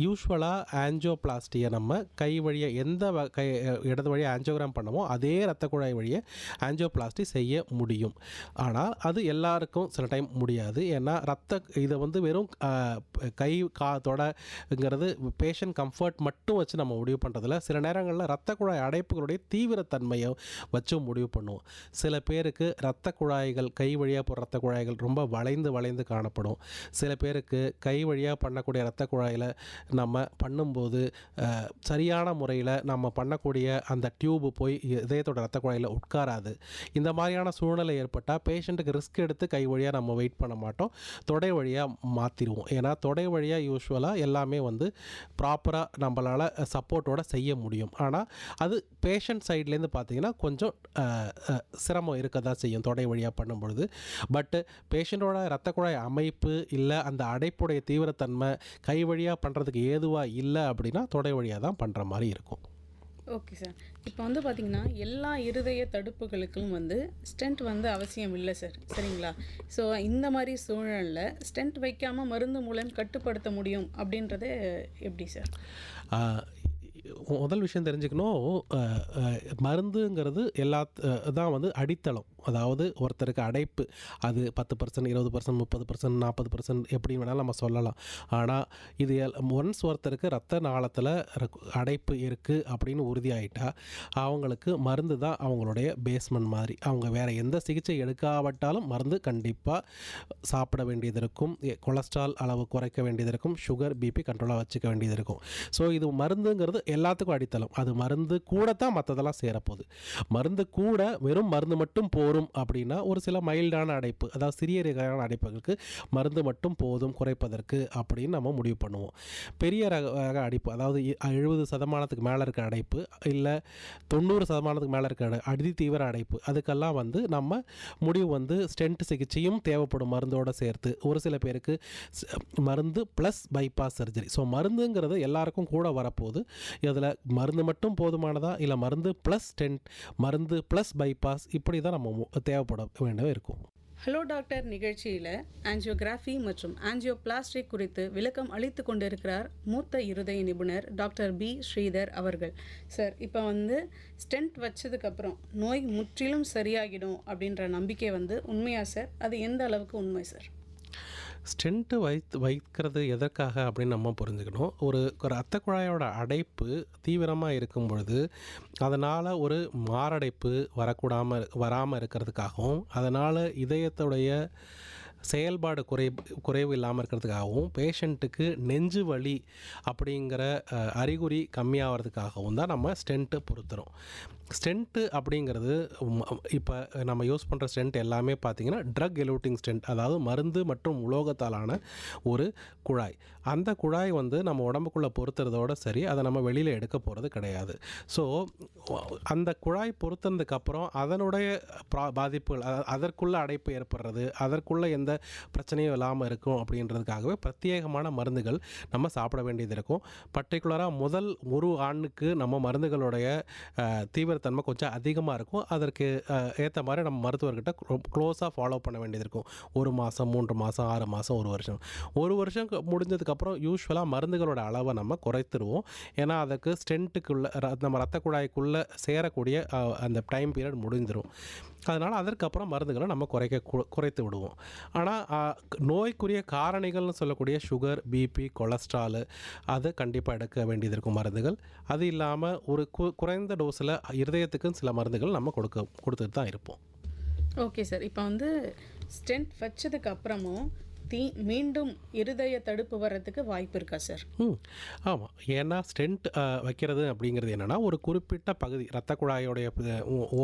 யூஸ்வலாக ஆஞ்சியோபிளாஸ்டியை நம்ம கை வழியாக இடது வழியாக ஆஞ்சியோகிராம் பண்ணமோ அதே ரத்த குழாய் வழியாக ஆஞ்சியோபிளாஸ்டி செய்ய முடியும். ஆனால் அது எல்லாருக்கும் சில டைம் முடியாது. ஏன்னா இதை வெறும் கை தொடங்கிறது பேஷண்ட் கம்ஃபர்ட் மட்டும் வச்சு நம்ம முடிவு பண்ணுறதில்ல. சில நேரங்களில் இரத்த குழாய் அடைப்புகளுடைய தீவிரத்தன்மையை வச்சு முடிவு பண்ணுவோம். சில பேருக்கு இரத்த குழாய்கள், கை வழியாக போகிற இரத்த குழாய்கள் ரொம்ப வளைந்து காணப்படும். சில பேருக்கு கை வழியாக பண்ணக்கூடிய இரத்த குழாயில் நம்ம பண்ணும்போது சரியான முறையில் நம்ம பண்ணக்கூடிய அந்த டியூபு போய் இதயத்தோட இரத்த குழாயில் உட்காராது. இந்த மாதிரியான சூழ்நிலை ஏற்பட்டால் பேஷண்ட்டுக்கு ரிஸ்க் எடுத்து கை வழியாக நம்ம வெயிட் பண்ண மாட்டோம், தொடை வழியாக மாற்றிடுவோம். ஏன்னா தொடை வழியாக யூஸ்வலாக எல்லாமே ப்ராப்பராக நம்மளால் சப்போர்ட்டோட செய்ய முடியும். ஆனால் அது பேஷண்ட் சைட்லேருந்து பார்த்தீங்கன்னா கொஞ்சம் சிரமம் இருக்க தான் செய்யும் தொடை வழியாக பண்ணும்பொழுது. பட்டு பேஷண்ட்டோட இரத்த குழாய் அமைப்பு இல்லை அந்த அடைப்புடைய தீவிரத்தன்மை கை வழியாக பண்ணுறதுக்கு ஏதுவாக இல்லை அப்படின்னா தொடை வழியாக தான் பண்ணுற மாதிரி இருக்கும். Okay sir. இப்போ பார்த்தீங்கன்னா எல்லா இருதய தடுப்புகளுக்கும் ஸ்டென்ட் அவசியம் இல்லை சார், சரிங்களா? ஸோ இந்த மாதிரி சூழலில் ஸ்டென்ட் வைக்காமல் மருந்து மூலம் கட்டுப்படுத்த முடியும் அப்படின்றது எப்படி சார்? முதல் விஷயம் தெரிஞ்சுக்கணும், மருந்துங்கிறது தான் அடித்தளம். அதாவது ஒருத்தருக்கு அடைப்பு அது 10%, 20%, 30%, 40% எப்படி வேணாலும் நம்ம சொல்லலாம். ஆனால் இது ஒன்ஸ் ஒருத்தருக்கு ரத்த நாளத்தில் அடைப்பு இருக்குது அப்படின்னு உறுதியாயிட்டா அவங்களுக்கு மருந்து தான் அவங்களுடைய பேஸ்மெண்ட் மாதிரி. அவங்க வேறு எந்த சிகிச்சை எடுக்காவிட்டாலும் மருந்து கண்டிப்பாக சாப்பிட வேண்டியது இருக்கும், கொலஸ்ட்ரால் அளவு குறைக்க வேண்டியது இருக்கும், சுகர், பிபி கண்ட்ரோலாக வச்சுக்க வேண்டியது இருக்கும். ஸோ இது மருந்துங்கிறது எல்லாத்துக்கும் அடித்தளம். அது மருந்து கூட தான் மற்றதெல்லாம் சேரப்போகுது. மருந்து கூட வெறும் மருந்து மட்டும் போதும் அப்படின்னா ஒரு சில மைல்டான அடைப்பு, அதாவது சிறிய ரக அடைப்புகளுக்கு மருந்து மட்டும் போதும் குறைப்பதற்கு அப்படின்னு நம்ம முடிவு பண்ணுவோம். பெரிய ரக அடைப்பு, அதாவது 70% மேலே இருக்க அடைப்பு இல்லை 90% மேலே இருக்க அதி தீவிர அடைப்பு, அதுக்கெல்லாம் நம்ம முடிவு ஸ்டென்ட் சிகிச்சையும் தேவைப்படும் மருந்தோடு சேர்த்து. ஒரு சில பேருக்கு மருந்து ப்ளஸ் பைபாஸ் சர்ஜரி. ஸோ மருந்துங்கிறது எல்லாருக்கும் கூட வரப்போகுது. இதில் மருந்து மட்டும் போதுமானதா இல்லை மருந்து ப்ளஸ் ஸ்டென்ட், மருந்து ப்ளஸ் பைபாஸ், இப்படி தான் நம்ம தேவைப்பட வேண்டிய இருக்கும். ஹலோ டாக்டர் நிகழ்ச்சியில் ஆஞ்சியோகிராஃபி மற்றும் ஆஞ்சியோபிளாஸ்டி குறித்து விளக்கம் அளித்து கொண்டிருக்கிறார் மூத்த இருதய நிபுணர் டாக்டர் பி ஸ்ரீதர் அவர்கள். சார், இப்போ ஸ்டென்ட் வச்சதுக்கப்புறம் நோய் முற்றிலும் சரியாகிடும் அப்படின்ற நம்பிக்கை உண்மையா சார்? அது எந்த அளவுக்கு உண்மை சார்? ஸ்டென்ட்டு வைக்கிறது எதற்காக அப்படின்னு நம்ம புரிஞ்சுக்கணும். ஒரு இரத்த குழாயோட அடைப்பு தீவிரமாக இருக்கும் பொழுது அதனால் ஒரு மாரடைப்பு வராமல் இருக்கிறதுக்காகவும், அதனால் இதயத்துடைய செயல்பாடு குறைவு இல்லாமல் இருக்கிறதுக்காகவும், பேஷண்ட்டுக்கு நெஞ்சு வலி அப்படிங்கிற அறிகுறி கம்மியாகிறதுக்காகவும் தான் நம்ம ஸ்டென்ட்டு பொருத்துகிறோம். ஸ்டென்ட்டு அப்படிங்கிறது இப்போ நம்ம யூஸ் பண்ணுற ஸ்டென்ட் எல்லாமே பார்த்திங்கன்னா ட்ரக் எலூட்டிங் ஸ்டென்ட், அதாவது மருந்து மற்றும் உலோகத்தாலான ஒரு குழாய். அந்த குழாய் நம்ம உடம்புக்குள்ளே பொருத்துறதோடு சரி, அதை நம்ம வெளியில் எடுக்க போகிறது கிடையாது. ஸோ அந்த குழாய் பொருத்தினதுக்கப்புறம் அதனுடைய பாதிப்புகள், அதற்குள்ளே அடைப்பு ஏற்படுறது, அதற்குள்ளே எந்த பிரச்சனையும் இல்லாமல் இருக்கும் அப்படின்றதுக்காகவே பிரத்யேகமான மருந்துகள் நம்ம சாப்பிட வேண்டியது இருக்கும். பர்டிகுலராக முதல் ஒரு ஆண்டுக்கு நம்ம மருந்துகளுடைய தீவிரத்தன்மை கொஞ்சம் அதிகமாக இருக்கும். அதற்கு ஏற்ற மாதிரி நம்ம மருத்துவர்கிட்ட க்ளோஸாக ஃபாலோ பண்ண வேண்டியது இருக்கும். 1 மாதம், 3 மாதம், 6 மாதம், 1 வருஷம். 1 வருஷம் முடிஞ்சதுக்கப்புறம் யூஸ்வலாக மருந்துகளோட அளவை நம்ம குறைத்துருவோம். ஏன்னா அதுக்கு ஸ்டென்ட்டுக்குள்ளே நம்ம ரத்த குழாய்க்குள்ளே சேரக்கூடிய அந்த டைம் பீரியட் முடிஞ்சிடும். அதனால் அதற்கப்புறம் மருந்துகளை நம்ம குறைத்து விடுவோம். ஆனால் நோய்க்குரிய காரணிகள்னு சொல்லக்கூடிய சுகர், பிபி, கொலஸ்ட்ரால் அது கண்டிப்பாக எடுக்க வேண்டியது இருக்கும் மருந்துகள். அது இல்லாமல் ஒரு குறைந்த டோஸில் இருதயத்துக்கும் சில மருந்துகள் நம்ம கொடுத்துட்டு தான் இருப்போம். Okay sir. இப்போ வந்து ஸ்டென்ட் வச்சதுக்கு அப்புறமும் மீண்டும் இருதய தடுப்பு வர்றதுக்கு வாய்ப்பு இருக்கா சார்? ஆமாம். ஏன்னா ஸ்டென்ட் வைக்கிறது அப்படிங்கிறது என்னென்னா, ஒரு குறிப்பிட்ட பகுதி ரத்த குழாயோடைய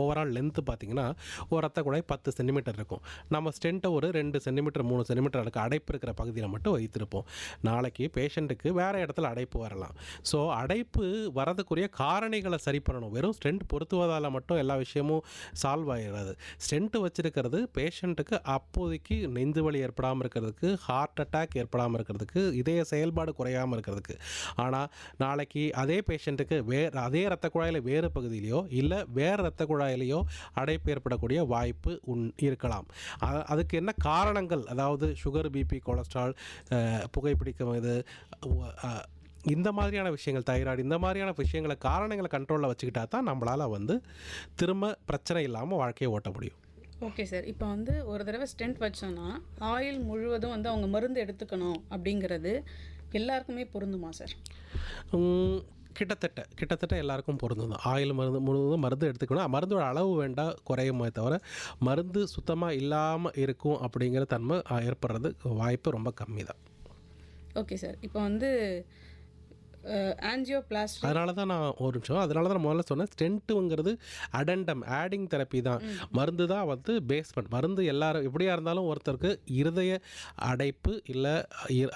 ஓவரால் லென்த்து பார்த்திங்கன்னா ஒரு ரத்த குழாய் 10 சென்டிமீட்டர் இருக்கும். நம்ம ஸ்டென்ட்டை ஒரு 2 சென்டிமீட்டர் 3 சென்டிமீட்டர் அதுக்கு அடைப்பு இருக்கிற பகுதியில் மட்டும் வைத்திருப்போம். நாளைக்கு பேஷண்ட்டுக்கு வேறு இடத்துல அடைப்பு வரலாம். ஸோ அடைப்பு வரதுக்குரிய காரணிகளை சரி பண்ணணும். வெறும் ஸ்டென்ட் பொருத்துவதால் மட்டும் எல்லா விஷயமும் சால்வ் ஆகிடாது. ஸ்டென்ட்டு வச்சுருக்கிறது பேஷண்ட்டுக்கு அப்போதைக்கு நெஞ்சு வலி ஏற்படாமல் இருக்கிறதுக்கு, ஹார்ட் அட்டாக் ஏற்படாமல் இருக்கிறதுக்கு, இதய செயல்பாடு குறையாமல் இருக்கிறதுக்கு. ஆனால் நாளைக்கு அதே பேஷண்ட்டுக்கு அதே இரத்த குழாயில் வேறு பகுதியிலையோ இல்லை வேறு இரத்த குழாயிலையோ அடைப்பு ஏற்படக்கூடிய வாய்ப்பு இருக்கலாம். அதுக்கு என்ன காரணங்கள், அதாவது சுகர், பிபி, கொலஸ்ட்ரால், புகைப்பிடிக்கும், இது இந்த மாதிரியான விஷயங்கள், தைராய்டு, இந்த மாதிரியான விஷயங்களை காரணங்களை கண்ட்ரோலில் வச்சுக்கிட்டா தான் நம்மளால் வந்து திரும்ப பிரச்சனை இல்லாமல் வாழ்க்கையை ஓட்ட முடியும். Okay sir. இப்போ வந்து ஒரு தடவை ஸ்டென்ட் வச்சோன்னா ஆயில் முழுவதும் வந்து அவங்க மருந்து எடுத்துக்கணும் அப்படிங்கிறது எல்லாருக்குமே பொருந்துமா சார்? கிட்டத்தட்ட எல்லாருக்கும் பொருந்தும் தான். ஆயில் முழுவதும் மருந்து எடுத்துக்கணும். மருந்தோட அளவு வேண்டாம் குறையுமே தவிர மருந்து சுத்தமாக இல்லாமல் இருக்கும் அப்படிங்கிற தன்மை ஏற்படுறது வாய்ப்பு ரொம்ப கம்மி தான். Okay sir. இப்போ வந்து ஆஞ்சியோபிளாஸ்டி, அதனால தான் நான் ஒரு நிமிஷம், அதனால தான் நான் முதல்ல சொன்னேன், ஸ்டென்ட்டுங்கிறது அடண்டம், ஆடிங் தெரப்பி தான். மருந்து தான் வந்து பேஸ்மெண்ட். மருந்து எல்லாரும் எப்படியா இருந்தாலும் ஒருத்தருக்கு இருதய அடைப்பு இல்லை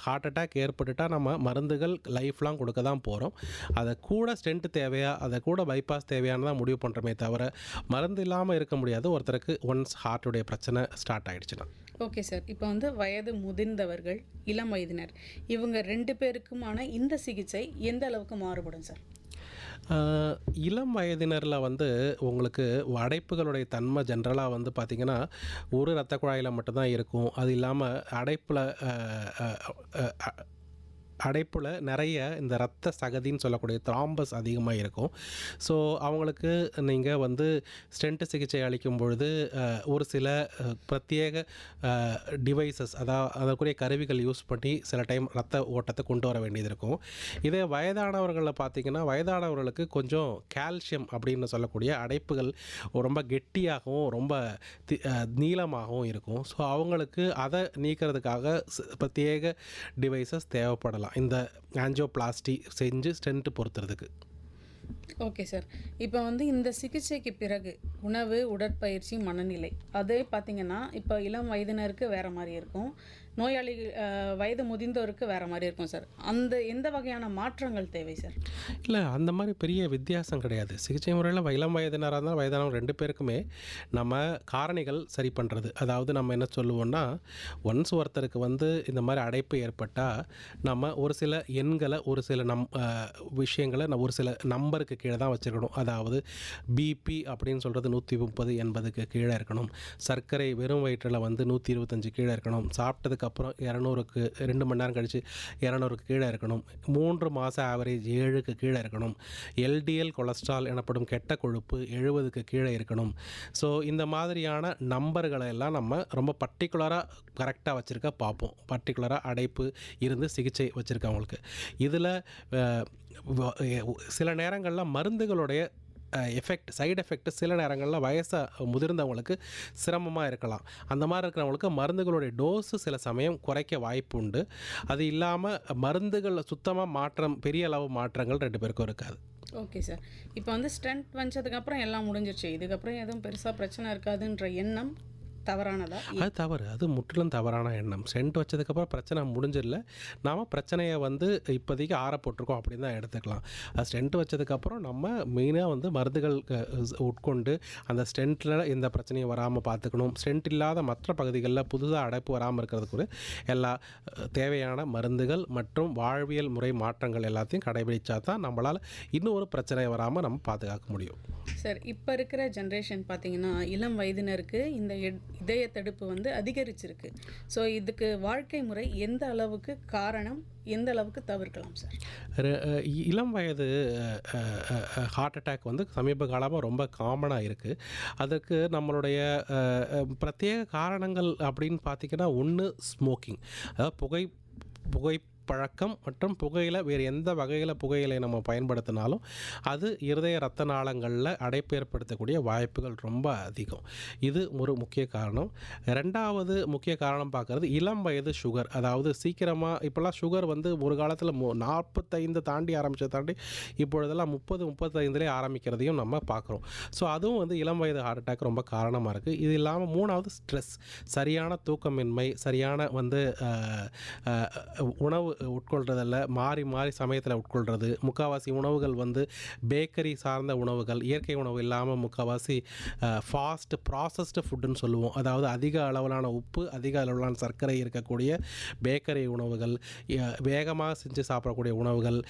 ஹார்ட் அட்டாக் ஏற்பட்டுட்டால் நம்ம மருந்துகள் லைஃப்லாம் கொடுக்க தான் போகிறோம். அதை கூட ஸ்டென்ட் தேவையா, அதை கூட பைபாஸ் தேவையானு தான் முடிவு பண்ணுறோமே தவிர மருந்து இல்லாமல் இருக்க முடியாது ஒருத்தருக்கு ஒன்ஸ் ஹார்ட்டுடைய பிரச்சனை ஸ்டார்ட் ஆகிடுச்சுன்னா. Okay sir. இப்போ வந்து வயது முதிர்ந்தவர்கள், இளம் வயதினர், இவங்க 2 பேருக்குமான இந்த சிகிச்சை எந்த அளவுக்கு மாறுபடும் சார்? இளம் வயதினரில் வந்து உங்களுக்கு அடைப்புகளுடைய தன்மை ஜென்ரலாக வந்து பார்த்திங்கன்னா ஒரு இரத்த குழாயில் மட்டும்தான் இருக்கும். அது இல்லாமல் அடைப்பில் நிறைய இந்த இரத்த சகதின்னு சொல்லக்கூடிய த்ராம்பஸ் அதிகமாக இருக்கும். ஸோ அவங்களுக்கு நீங்கள் வந்து ஸ்டென்ட் சிகிச்சை அளிக்கும் பொழுது ஒரு சில பிரத்யேக டிவைசஸ், அதற்குரிய கருவிகள் யூஸ் பண்ணி சில டைம் ரத்த ஓட்டத்தை கொண்டு வர வேண்டியது இருக்கும். இதே வயதானவர்களில் பார்த்திங்கன்னா வயதானவர்களுக்கு கொஞ்சம் கால்சியம் அப்படின்னு சொல்லக்கூடிய அடைப்புகள் ரொம்ப கெட்டியாகவும் ரொம்ப நீளமாகவும் இருக்கும். ஸோ அவங்களுக்கு அதை நீக்கிறதுக்காக பிரத்யேக டிவைசஸ் தேவைப்படலாம் இந்த ஆஞ்சியோபிளாஸ்டி செஞ்சு ஸ்டென்ட் பொறுத்துறதுக்கு. Okay sir. இப்போ வந்து இந்த சிகிச்சைக்கு பிறகு உணவு, உடற்பயிற்சி, மனநிலை அதே பார்த்திங்கன்னா இப்போ இளம் வயதினருக்கு வேறு மாதிரி இருக்கும், நோயாளி வயது முதிர்ந்தோருக்கு வேறு மாதிரி இருக்கும் சார். அந்த எந்த வகையான மாற்றங்கள் தேவை சார்? இல்லை, அந்த மாதிரி பெரிய வித்தியாசம் கிடையாது. சிகிச்சை முறையில் இளம் வயதினராக இருந்தால் வயதானவங்க 2 பேருக்குமே நம்ம காரணிகள் சரி பண்ணுறது. அதாவது நம்ம என்ன சொல்லுவோம்னா, ஒன்ஸ் ஒருத்தருக்கு வந்து இந்த மாதிரி அடைப்பு ஏற்பட்டால் நம்ம ஒரு சில எண்களை, ஒரு சில விஷயங்களை ஒரு சில நம்பருக்கு கீழே தான் வச்சுருக்கணும். அதாவது பிபி அப்படின்னு சொல்கிறது 130 80க்கு கீழே இருக்கணும். சர்க்கரை வெறும் வயிற்றில் வந்து 125 கீழே இருக்கணும். சாப்பிட்டதுக்கு அப்புறம் 200க்கு 2 மணி நேரம் கழித்து 200க்கு கீழே இருக்கணும். 3 மாதம் ஆவரேஜ் 7க்கு கீழே இருக்கணும். எல்டிஎல் கொலஸ்ட்ரால் எனப்படும் கெட்ட கொழுப்பு 70க்கு கீழே இருக்கணும். ஸோ இந்த மாதிரியான நம்பர்களை எல்லாம் நம்ம ரொம்ப பர்டிகுலராக கரெக்டாக வச்சுருக்க பார்ப்போம். பர்டிகுலராக அடைப்பு இருந்து சிகிச்சை வச்சுருக்கவங்களுக்கு. இதில் சில நேரங்களில் மருந்துகளுடைய சைடு எஃபெக்ட் சில நேரங்களில் முதிர்ந்தவங்களுக்கு சிரமமாக இருக்கலாம். அந்த மாதிரி இருக்கிறவங்களுக்கு மருந்துகளுடைய டோஸு சில சமயம் குறைக்க வாய்ப்பு உண்டு. அது இல்லாமல் மருந்துகள் சுத்தமாக பெரிய அளவு மாற்றங்கள் 2 பேருக்கும் இருக்காது. Okay sir. இப்போ வந்து ஸ்டென்ட் வச்சதுக்கப்புறம் எல்லாம் முடிஞ்சிருச்சு, இதுக்கப்புறம் எதுவும் பெருசாக பிரச்சனை இருக்காதுன்ற எண்ணம் தவறானதா? அது தவறு. அது முற்றிலும் தவறான எண்ணம். ஸ்டென்ட் வச்சதுக்கப்புறம் பிரச்சனை முடிஞ்சிடல. நாம் பிரச்சனையை வந்து இப்போதைக்கு ஆற போட்டிருக்கோம் அப்படின்னு தான் எடுத்துக்கலாம். அது ஸ்டென்ட் வச்சதுக்கப்புறம் நம்ம மெயினாக வந்து மருந்துகள் உட்கொண்டு அந்த ஸ்டென்ட்டில் எந்த பிரச்சனையும் வராமல் பார்த்துக்கணும். ஸ்டென்ட் இல்லாத மற்ற பகுதிகளில் புதுசாக அடைப்பு வராமல் இருக்கிறதுக்கு எல்லா தேவையான மருந்துகள் மற்றும் வாழ்வியல் முறை மாற்றங்கள் எல்லாத்தையும் கடைபிடிச்சா தான் நம்மளால் இன்னும் ஒரு பிரச்சனை வராமல் நம்ம பாதுகாக்க முடியும். சார், இப்போ இருக்கிற ஜென்ரேஷன் பார்த்தீங்கன்னா இளம் வயதினருக்கு இந்த இதய தடுப்பு வந்து அதிகரிச்சிருக்கு. ஸோ இதுக்கு வாழ்க்கை முறை எந்த அளவுக்கு காரணம், எந்த அளவுக்கு தவிர்க்கலாம் சார்? இளம் வயது ஹார்ட் அட்டாக் வந்து சமீப காலமாக ரொம்ப காமனாக இருக்குது. அதுக்கு நம்மளுடைய பிரத்யேக காரணங்கள் அப்படின்னு பார்த்திங்கன்னா, ஒன்று ஸ்மோக்கிங், அதாவது புகை பழக்கம் மற்றும் புகையிலை, வேறு எந்த வகையில் புகையிலை நம்ம பயன்படுத்தினாலும் அது இருதய இரத்த நாளங்களில் அடைப்பு ஏற்படுத்தக்கூடிய வாய்ப்புகள் ரொம்ப அதிகம். இது ஒரு முக்கிய காரணம். ரெண்டாவது முக்கிய காரணம் பார்க்குறது இளம் வயது சுகர். அதாவது சீக்கிரமாக இப்போல்லாம் சுகர் வந்து ஒரு காலத்தில் 45 தாண்டி தாண்டி இப்பொழுதெல்லாம் 30-35 ஆரம்பிக்கிறதையும் நம்ம பார்க்குறோம். ஸோ அதுவும் வந்து இளம் வயது ஹார்ட் அட்டாக் ரொம்ப காரணமாக இருக்குது. இது இல்லாமல் மூணாவது ஸ்ட்ரெஸ், சரியான தூக்கமின்மை, சரியான வந்து உணவு உட்கொள்றதில்ல, மாறி சமயத்தில் உட்கொள்கிறது. முக்கால்வாசி உணவுகள் வந்து பேக்கரி சார்ந்த உணவுகள், இயற்கை உணவு இல்லாமல் முக்கால்வாசி ஃபாஸ்ட் ப்ராசஸ்டு ஃபுட்டுன்னு சொல்லுவோம். அதாவது அதிக அளவிலான உப்பு, அதிக அளவிலான சர்க்கரை இருக்கக்கூடிய பேக்கரி உணவுகள், வேகமாக செஞ்சு சாப்பிடக்கூடிய உணவுகள்,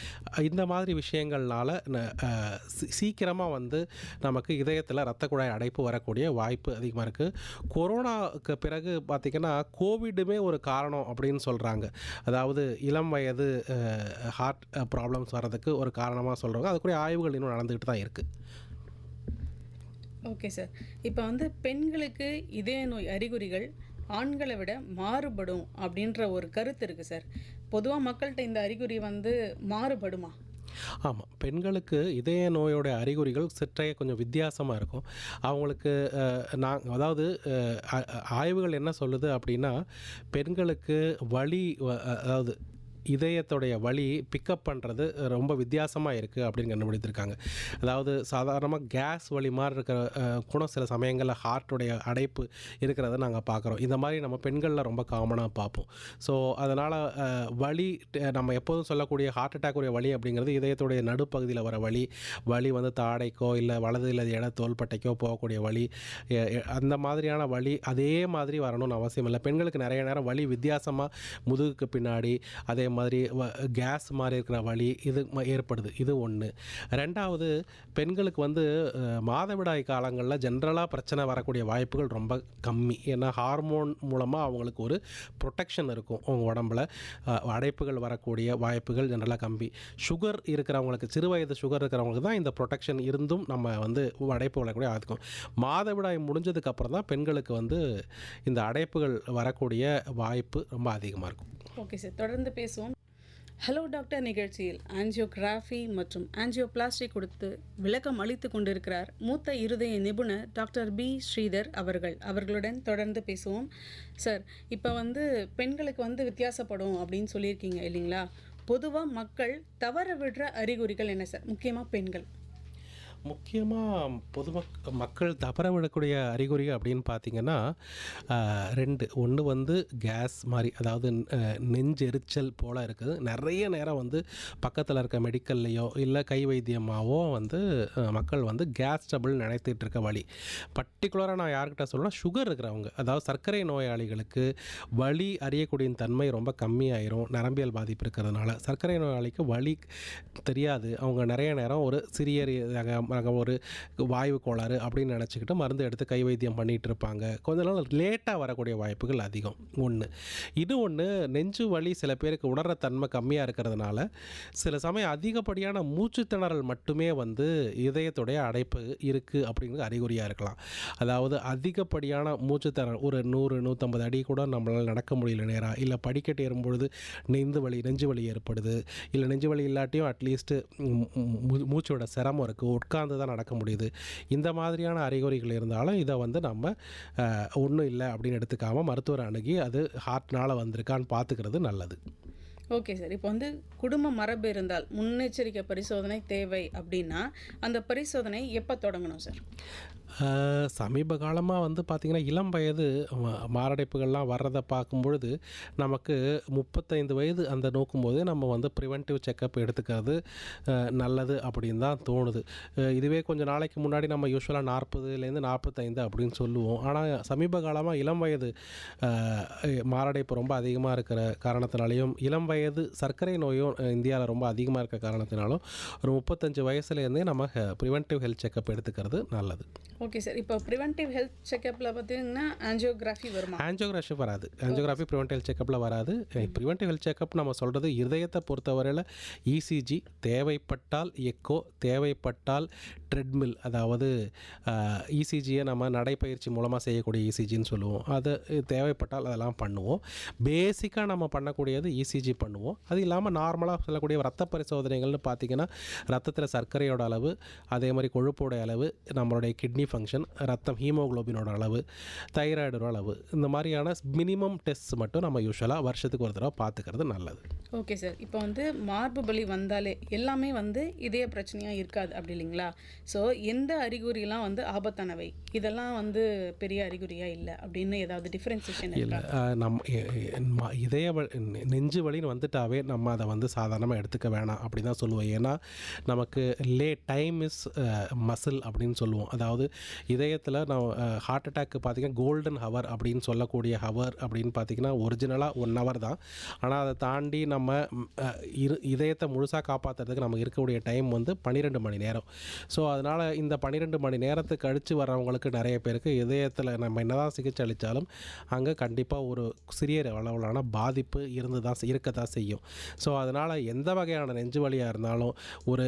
இந்த மாதிரி விஷயங்கள்னால சீக்கிரமாக வந்து நமக்கு இதயத்தில் இரத்த குழாய் அடைப்பு வரக்கூடிய வாய்ப்பு அதிகமாக இருக்குது. கொரோனாவுக்கு பிறகு பார்த்திங்கன்னா கோவிடுமே ஒரு காரணம் அப்படின்னு சொல்கிறாங்க. அதாவது இளம் வயது ஹார்ட் ப்ராப்ளம்ஸ் வர்றதுக்கு ஒரு காரணமாக சொல்கிறாங்க. அதுக்குரிய ஆய்வுகள் இன்னும் நடந்துக்கிட்டு தான் இருக்குது. Okay sir. இப்போ வந்து பெண்களுக்கு இதய நோய் அறிகுறிகள் ஆண்களை விட மாறுபடும் அப்படின்ற ஒரு கருத்து இருக்குது சார். பொதுவாக மக்கள்கிட்ட இந்த அறிகுறி வந்து மாறுபடுமா? ஆமாம், பெண்களுக்கு இதய நோயோட அறிகுறிகள் சற்றே கொஞ்சம் வித்தியாசமாக இருக்கும். அவங்களுக்கு அதாவது ஆய்வுகள் என்ன சொல்லுது அப்படின்னா, பெண்களுக்கு வலி, அதாவது இதயத்துடைய வலி பிக்கப் பண்ணுறது ரொம்ப வித்தியாசமாக இருக்குது அப்படின்னு கண்டுபிடித்திருக்காங்க. அதாவது சாதாரணமாக கேஸ் வலி மாதிரி இருக்கிற குணம் சில சமயங்களில் ஹார்ட்டுடைய அடைப்பு இருக்கிறத நாங்கள் பார்க்குறோம். இந்த மாதிரி நம்ம பெண்களில் ரொம்ப காமனாக பார்ப்போம். ஸோ அதனால் வலி, நம்ம எப்போதும் சொல்லக்கூடிய ஹார்ட் அட்டாக்குடைய வலி அப்படிங்கிறது இதயத்துடைய நடுப்பகுதியில் வர வலி வந்து தாடைக்கோ இல்லை வலது இல்லை இட தோள்பட்டைக்கோ போகக்கூடிய வலி, அந்த மாதிரியான வலி அதே மாதிரி வரணும்னு அவசியம் இல்லை. பெண்களுக்கு நிறைய நேரம் வலி வித்தியாசமாக முதுகுக்கு பின்னாடி அதே மாதிரி கேஸ் மாதிரி இருக்கிற வலி இது ஏற்படுது. இது ஒன்று. ரெண்டாவது, பெண்களுக்கு வந்து மாதவிடாய் காலங்களில் ஜென்ரலாக பிரச்சனை வரக்கூடிய வாய்ப்புகள் ரொம்ப கம்மி. ஏன்னா ஹார்மோன் மூலமாக அவங்களுக்கு ஒரு ப்ரொடெக்ஷன் இருக்கும். அவங்க உடம்புல அடைப்புகள் வரக்கூடிய வாய்ப்புகள் ஜென்ரலாக கம்மி. சுகர் இருக்கிறவங்களுக்கு, சிறு வயது சுகர் இருக்கிறவங்களுக்கு தான் இந்த ப்ரொடெக்ஷன் இருந்தும் நம்ம வந்து அடைப்பு வரக்கூடிய ஆகும். மாதவிடாய் முடிஞ்சதுக்கப்புறம் தான் பெண்களுக்கு வந்து இந்த அடைப்புகள் வரக்கூடிய வாய்ப்பு ரொம்ப அதிகமாக இருக்கும். ஓகே சார், தொடர்ந்து பேசுவோம். ஹலோ டாக்டர் நிகழ்ச்சியில் ஆஞ்சியோகிராஃபி மற்றும் ஆஞ்சியோபிளாஸ்டி கொடுத்து விளக்கம் அளித்து கொண்டிருக்கிறார் மூத்த இருதய நிபுணர் டாக்டர் பி ஸ்ரீதர் அவர்களுடன் தொடர்ந்து பேசுவோம். சார், இப்போ வந்து பெண்களுக்கு வந்து வித்தியாசப்படும் அப்படின்னு சொல்லியிருக்கீங்க இல்லைங்களா? பொதுவாக மக்கள் தவற விடுற அறிகுறிகள் என்ன சார், முக்கியமாக பெண்கள்? முக்கியமாக மக்கள் தவற விடக்கூடிய அறிகுறி அப்படின்னு பார்த்திங்கன்னா 2. ஒன்று வந்து கேஸ் மாதிரி, அதாவது நெஞ்செரிச்சல் போல் இருக்குது. நிறைய நேரம் வந்து பக்கத்தில் இருக்க மெடிக்கல்லையோ இல்லை கை வைத்தியமாகவோ வந்து மக்கள் வந்து கேஸ் ட்ரபிள் நினைத்துட்டு இருக்க வலி. பர்டிகுலராக நான் யார்கிட்ட சொல்லணும்னா சுகர் இருக்கிறவங்க, அதாவது சர்க்கரை நோயாளிகளுக்கு வலி அறியக்கூடிய தன்மை ரொம்ப கம்மியாயிரும். நரம்பியல் பாதிப்பு இருக்கிறதுனால சர்க்கரை நோயாளிக்கு வலி தெரியாது. அவங்க நிறைய நேரம் ஒரு சிறிய ஒரு வாயு கோளாறு அப்படின்னு நினச்சிக்கிட்டு மருந்து எடுத்து கை வைத்தியம் பண்ணிகிட்டு இருப்பாங்க. கொஞ்ச நாள் லேட்டாக வரக்கூடிய வாய்ப்புகள் அதிகம். ஒன்று. இது ஒன்று, நெஞ்சு வலி சில பேருக்கு உணர்ற தன்மை கம்மியாக இருக்கிறதுனால சில சமயம் அதிகப்படியான மூச்சு திணறல் மட்டுமே வந்து இதயத்துடைய அடைப்பு இருக்குது அப்படிங்கிறது அறிகுறியாக இருக்கலாம். அதாவது அதிகப்படியான மூச்சு திணறல், ஒரு 100-150 அடி கூட நம்மளால் நடக்க முடியல நேராக, இல்லை படிக்கட்டு ஏறும்பொழுது நெஞ்சு வலி ஏற்படுது, இல்லை நெஞ்சு வலி இல்லாட்டியும் அட்லீஸ்ட்டு மூச்சோட சிரமம் இருக்குது, உட்கார்ந்து தான் நடக்க முடியுது. இந்த மாதிரியான அறிகுறிகள் இருந்தாலும் இதை வந்து நம்ம ஒன்றும் இல்லை அப்படின்னு எடுத்துக்காமல் மருத்துவரை அணுகி அது ஹார்ட்னால் வந்திருக்கான்னு பார்த்துக்கிறது நல்லது. ஓகே சார், இப்போ வந்து குடும்ப மரபு இருந்தால் முன்னெச்சரிக்கை பரிசோதனை தேவை அப்படின்னா அந்த பரிசோதனை எப்போ தொடங்கணும் சார்? சமீப காலமாக வந்து பார்த்திங்கன்னா இளம் வயது மாரடைப்புகள்லாம் வர்றதை பார்க்கும்பொழுது நமக்கு 35 வயது அந்த நோக்கும்போது நம்ம வந்து ப்ரிவென்டிவ் செக்கப் எடுத்துக்கிறது நல்லது அப்படின்னு தான் தோணுது. இதுவே கொஞ்சம் நாளைக்கு முன்னாடி நம்ம யூஸ்வலாக 40லேருந்து 45 அப்படின்னு சொல்லுவோம். ஆனால் சமீப காலமாக இளம் வயது மாரடைப்பு ரொம்ப அதிகமாக இருக்கிற காரணத்தினாலையும் இளம் வயது சர்க்கரை நோயும் இந்தியாவில் ரொம்ப அதிகமாக இருக்க காரணத்தினாலும் ஒரு 35 வயசுலேருந்தே நம்ம ப்ரிவென்டிவ் ஹெல்த் செக்கப் எடுத்துக்கிறது நல்லது. Okay sir. இப்போ ப்ரிவென்டிவ் ஹெல்த் செக்கப்பில் பார்த்தீங்கன்னா ஆஞ்சியோகிராஃபி வருமா? ஆஞ்சியோகிராஃபி வராது. ஆஞ்சியோகிராஃபி ப்ரிவென்டிவ் ஹெல்த் செக்கப்பில் வராது. ப்ரிவென்டிவ் ஹெல்த் செக்கப் நம்ம சொல்கிறது இருதயத்தை பொறுத்தவரையில் இசிஜி, தேவைப்பட்டால் எக்கோ, தேவைப்பட்டால் ட்ரெட்மில், அதாவது இசிஜியை நம்ம நடைப்பயிற்சி மூலமாக செய்யக்கூடிய இசிஜின்னு சொல்லுவோம். அது தேவைப்பட்டால் அதெல்லாம் பண்ணுவோம். பேசிக்காக நம்ம பண்ணக்கூடியது இசிஜி பண்ணுவோம். அது இல்லாமல் நார்மலாக சொல்லக்கூடிய ரத்த பரிசோதனைகள்னு பார்த்திங்கன்னா ரத்தத்தில் சர்க்கரையோட அளவு, அதே மாதிரி கொழுப்போட அளவு, நம்மளுடைய கிட்னி ஃபங்க்ஷன், ரத்தம் ஹீமோகுளோபினோட அளவு, தைராய்டோட அளவு, இந்த மாதிரியான மினிமம் டெஸ்ட் மட்டும் நம்ம யூஸ்வலாக வருஷத்துக்கு ஒரு தடவை பார்த்துக்கிறது நல்லது. Okay sir. இப்போ வந்து மார்பு பலி வந்தாலே எல்லாமே வந்து இதய பிரச்சனையாக இருக்காது அப்படி இல்லைங்களா? ஸோ எந்த அறிகுறியெல்லாம் வந்து ஆபத்தானவை, இதெல்லாம் வந்து பெரிய அறிகுறியாக இல்லை அப்படின்னு ஏதாவது டிஃப்ரென்சியேஷன் இல்லை, நம்ம நெஞ்சு வலின்னு வந்துட்டாவே நம்ம அதை வந்து சாதாரணமாக எடுத்துக்க வேணாம் அப்படி தான் சொல்லுவோம். ஏன்னா நமக்கு டைம் இஸ் மசில் அப்படின்னு சொல்லுவோம். அதாவது இதயத்தில் நான் ஹார்ட் அட்டாக்கு பார்த்திங்கன்னா கோல்டன் ஹவர் அப்படின்னு சொல்லக்கூடிய ஹவர் அப்படின்னு பார்த்திங்கன்னா ஒரிஜினலாக 1 ஹவர் தான். ஆனால் அதை தாண்டி நம்ம இதயத்தை முழுசாக காப்பாற்றுறதுக்கு நமக்கு இருக்கக்கூடிய டைம் வந்து 12 மணி நேரம். ஸோ அதனால் இந்த 12 மணி நேரத்துக்கு கழித்து வர்றவங்களுக்கு நிறைய பேருக்கு இதயத்தில் நம்ம என்ன தான் சிகிச்சை அளித்தாலும் அங்கே கண்டிப்பாக ஒரு சிறிய அளவிலான பாதிப்பு இருக்க தான் செய்யும். ஸோ அதனால் எந்த வகையான நெஞ்சு வலியாக இருந்தாலும் ஒரு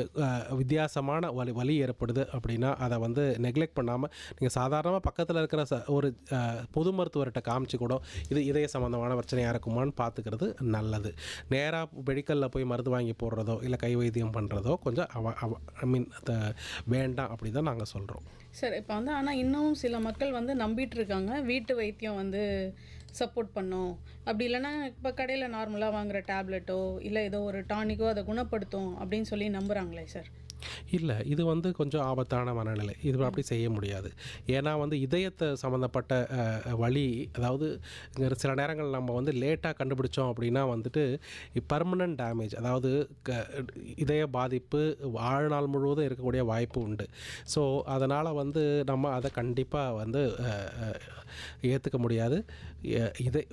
வித்தியாசமான வலி ஏற்படுது அப்படின்னா அதை வந்து நெக்லெக்ட் பண்ணாமல் நீங்கள் சாதாரணமாக பக்கத்தில் இருக்கிற ஒரு பொது மருத்துவர்கிட்ட காமிச்சு கூட இது இதய சம்மந்தமான பிரச்சனையாக இருக்குமான்னு பார்த்துக்கிறது நல்லது. நேராக மெடிக்கலில் போய் மருந்து வாங்கி போடுறதோ இல்லை கை வைத்தியம் பண்ணுறதோ கொஞ்சம் வேண்டாம் அப்படி தான் நாங்கள் சொல்கிறோம். சார், இப்போ வந்து ஆனால் இன்னும் சில மக்கள் வந்து நம்பிட்டு இருக்காங்க வீட்டு வைத்தியம் வந்து சப்போர்ட் பண்ணும், அப்படி இல்லைன்னா இப்போ கடையில் நார்மலாக வாங்குகிற டேப்லெட்டோ இல்லை ஏதோ ஒரு டானிக்கோ அதை குணப்படுத்தும் அப்படின்னு சொல்லி நம்புகிறாங்களே சார்? இல்லை, இது வந்து கொஞ்சம் ஆபத்தான மனநிலை. இது அப்படி செய்ய முடியாது. ஏன்னா வந்து இதயத்தை சம்மந்தப்பட்ட வலி, அதாவது சில நேரங்கள் நம்ம வந்து லேட்டாக கண்டுபிடிச்சோம் அப்படின்னா வந்துட்டு பர்மனன்ட் டேமேஜ், அதாவது இதய பாதிப்பு வாழ்நாள் முழுவதும் இருக்கக்கூடிய வாய்ப்பு உண்டு. ஸோ அதனால் வந்து நம்ம அதை கண்டிப்பாக வந்து ஏற்றுக்க முடியாது.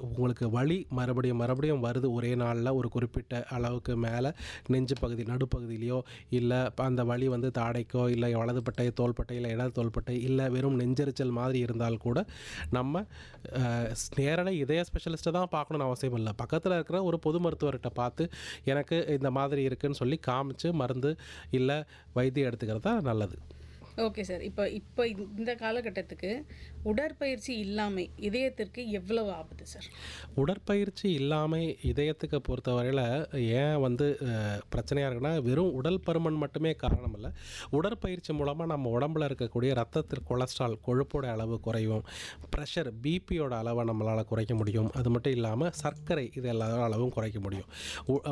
உங்களுக்கு வலி மறுபடியும் வருது ஒரே நாளில் ஒரு குறிப்பிட்ட அளவுக்கு மேலே நெஞ்சு பகுதி நடுப்பகுதியிலையோ இல்லை அந்த வலி வந்து தாடைக்கோ இல்லை வலதுப்பட்டை தோள்பட்டை இல்லை இடது தோள்பட்டை இல்லை வெறும் நெஞ்செரிச்சல் மாதிரி இருந்தால் கூட நம்ம நேரடி இதய ஸ்பெஷலிஸ்ட்டை தான் பார்க்கணுன்னு அவசியம் இல்லை. பக்கத்தில் இருக்கிற ஒரு பொது மருத்துவர்கிட்ட பார்த்து எனக்கு இந்த மாதிரி இருக்குதுன்னு சொல்லி காமிச்சு மருந்து இல்லை வைத்தியம் எடுத்துக்கிறது தான் நல்லது. Okay sir. இப்போ இந்த காலகட்டத்துக்கு உடற்பயிற்சி இல்லாமல் இதயத்திற்கு எவ்வளவு ஆபத்து சார்? உடற்பயிற்சி இல்லாமல் இதயத்துக்கு பொறுத்தவரையில் ஏன் வந்து பிரச்சனையாக இருக்குன்னா வெறும் உடல் பருமன் மட்டுமே காரணம் இல்லை. உடற்பயிற்சி மூலமாக நம்ம உடம்பில் இருக்கக்கூடிய ரத்தத்தில் கொலஸ்ட்ரால் கொழுப்போட அளவு குறையும், ப்ரெஷர் பிபியோட அளவை நம்மளால் குறைக்க முடியும். அது மட்டும் இல்லாமல் சர்க்கரை இது எல்லா அளவும் குறைக்க முடியும்.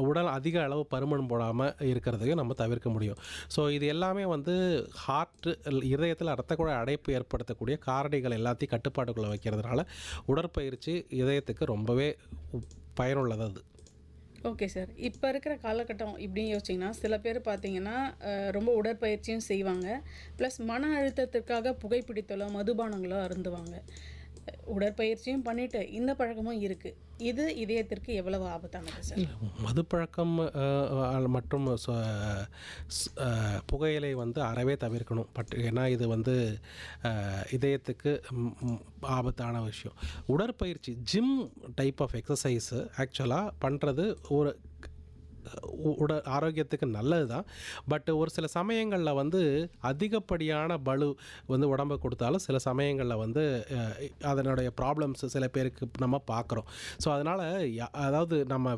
உடல் அதிக அளவு பருமன் போடாமல் இருக்கிறதையும் நம்ம தவிர்க்க முடியும். ஸோ இது எல்லாமே வந்து இதயத்தில் இரத்த குழாய் அடைப்பு ஏற்படுத்தக்கூடிய காரணிகள் எல்லாத்தையும் கட்டுப்பாட்டுக்குள்ளே வைக்கிறதுனால உடற்பயிற்சி இதயத்துக்கு ரொம்பவே பயனுள்ளது. அது ஓகே சார். இப்போ இருக்கிற காலகட்டம் இப்படின்னு யோசிச்சிங்கன்னா சில பேர் பார்த்தீங்கன்னா ரொம்ப உடற்பயிற்சியும் செய்வாங்க, ப்ளஸ் மன அழுத்தத்திற்காக புகைப்பிடித்தலோ மதுபானங்களோ அருந்துவாங்க. உடற்பயிற்சியும் பண்ணிவிட்டு இந்த பழக்கமும் இருக்குது. இது இதயத்திற்கு எவ்வளவு ஆபத்தானது சார்? மது பழக்கம் மற்றும் புகையிலை வந்து அறவே தவிர்க்கணும். ஏன்னா இது வந்து இதயத்துக்கு ஆபத்தான விஷயம். உடற்பயிற்சி ஜிம் டைப் ஆஃப் எக்ஸசைஸு ஆக்சுவலாக பண்ணுறது ஒரு ஆரோக்கியத்துக்கு நல்லது தான். பட் ஒரு சில சமயங்களில் வந்து அதிகப்படியான பளு வந்து உடம்பை கொடுத்தாலும் சில சமயங்களில் வந்து அதனுடைய ப்ராப்ளம்ஸ் சில பேருக்கு நம்ம பார்க்குறோம். ஸோ அதனால் அதாவது நம்ம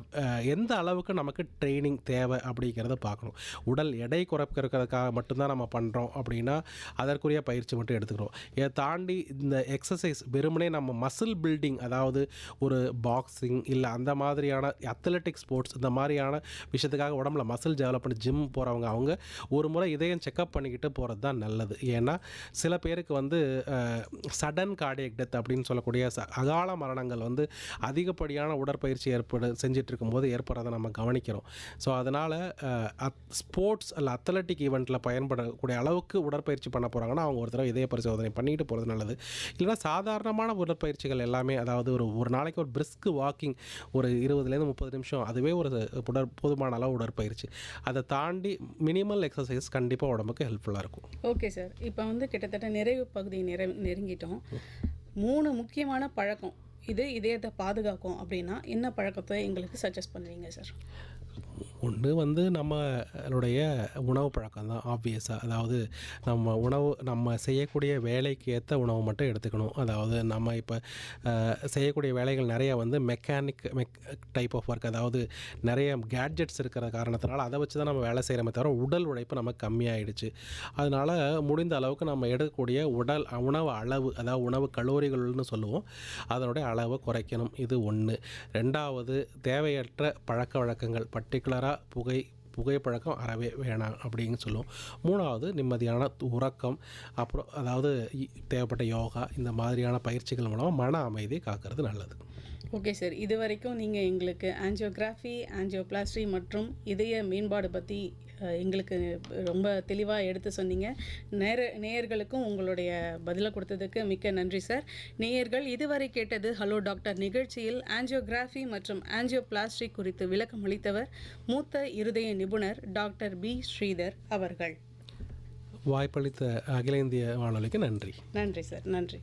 எந்த அளவுக்கு நமக்கு ட்ரைனிங் தேவை அப்படிங்கிறத பார்க்கணும். உடல் எடை குறைக்கிறதுக்காக மட்டும்தான் நம்ம பண்ணுறோம் அப்படின்னா அதற்குரிய பயிற்சி மட்டும் எடுத்துக்கிறோம். இதை தாண்டி இந்த எக்ஸசைஸ் வெறுமனே நம்ம மசில் பில்டிங், அதாவது ஒரு பாக்ஸிங் இல்லை அந்த மாதிரியான அத்லெட்டிக் ஸ்போர்ட்ஸ் இந்த மாதிரியான விஷயத்துக்காக உடம்புல மசில் டெவலப் பண்ணி ஜிம் போகிறவங்க அவங்க ஒரு முறை இதயம் செக்கப் பண்ணிக்கிட்டு போகிறது தான் நல்லது. ஏன்னா சில பேருக்கு வந்து சடன் கார்டியக் டெத் அப்படின்னு சொல்லக்கூடிய அகால மரணங்கள் வந்து அதிகப்படியான உடற்பயிற்சி செஞ்சுட்டு இருக்கும்போது ஏற்படுறதை நம்ம கவனிக்கிறோம். ஸோ அதனால் ஸ்போர்ட்ஸ் அல்ல அத்லட்டிக் ஈவெண்ட்டில் பயன்படக்கூடிய அளவுக்கு உடற்பயிற்சி பண்ண போகிறாங்கன்னா அவங்க ஒரு தடவை இதய பரிசோதனை பண்ணிட்டு போகிறது நல்லது. இல்லைனா சாதாரணமான உடற்பயிற்சிகள் எல்லாமே, அதாவது ஒரு நாளைக்கு ஒரு பிரிஸ்க் வாக்கிங் ஒரு 20லேருந்து 30 நிமிஷம், அதுவே ஒரு போதுமான அளவு உடற்பயிற்சி. அதை தாண்டி மினிமல் எக்ஸசைஸ் கண்டிப்பாக உடம்புக்கு ஹெல்ப்ஃபுல்லாக இருக்கும். Okay sir. இப்போ வந்து கிட்டத்தட்ட நிறைவு பகுதியை நெருங்கிட்டோம். 3 முக்கியமான பழக்கம் இது இதயத்தை பாதுகாக்கும் அப்படின்னா என்ன பழக்கத்தை எங்களுக்கு சஜஸ்ட் பண்ணுவீங்க சார்? ஒன்று வந்து நம்மளுடைய உணவு பழக்கம் தான் ஆப்வியஸாக. அதாவது நம்ம செய்யக்கூடிய வேலைக்கு ஏற்ற உணவு மட்டும் எடுத்துக்கணும். அதாவது நம்ம இப்போ செய்யக்கூடிய வேலைகள் நிறைய வந்து மெக்கானிக் டைப் ஆஃப் ஒர்க், அதாவது நிறைய கேட்ஜெட்ஸ் இருக்கிற காரணத்தினால அதை வச்சு தான் நம்ம வேலை செய்கிறோமே தவிர உடல் உழைப்பு நமக்கு கம்மியாயிடுச்சு. அதனால் முடிந்த அளவுக்கு நம்ம எடுக்கக்கூடிய உணவு அளவு, அதாவது உணவு கலோரிகள்னு சொல்லுவோம், அதனுடைய அளவை குறைக்கணும். இது ஒன்று. ரெண்டாவது, தேவையற்ற பழக்க வழக்கங்கள், பர்டிகுலராக புகைப்பழக்கம் அறவே வேணாம் அப்படின்னு சொல்லுவோம். மூணாவது, நிம்மதியான உறக்கம், அப்புறம் அதாவது தேவைப்பட்ட யோகா, இந்த மாதிரியான பயிற்சிகள் மூலமாக மன அமைதியை காக்கிறது நல்லது. Okay sir. இது வரைக்கும் நீங்கள் எங்களுக்கு ஆஞ்சியோகிராஃபி, ஆஞ்சியோபிளாஸ்டி மற்றும் இதய மேம்பாடு பற்றி எங்களுக்கு ரொம்ப தெளிவாக எடுத்து சொன்னீங்க. நேயர்களுக்கும் உங்களுடைய பதிலை கொடுத்ததுக்கு மிக்க நன்றி சார். நேயர்கள் இதுவரை கேட்டது ஹலோ டாக்டர் நிகழ்ச்சியில் ஆஞ்சியோகிராஃபி மற்றும் ஆஞ்சியோபிளாஸ்டி குறித்து விளக்கம் அளித்தவர் மூத்த இருதய நிபுணர் டாக்டர் பி. ஸ்ரீதர் அவர்கள். வாய்ப்பளித்த அகில இந்திய வானொலிக்கு நன்றி. நன்றி சார். நன்றி.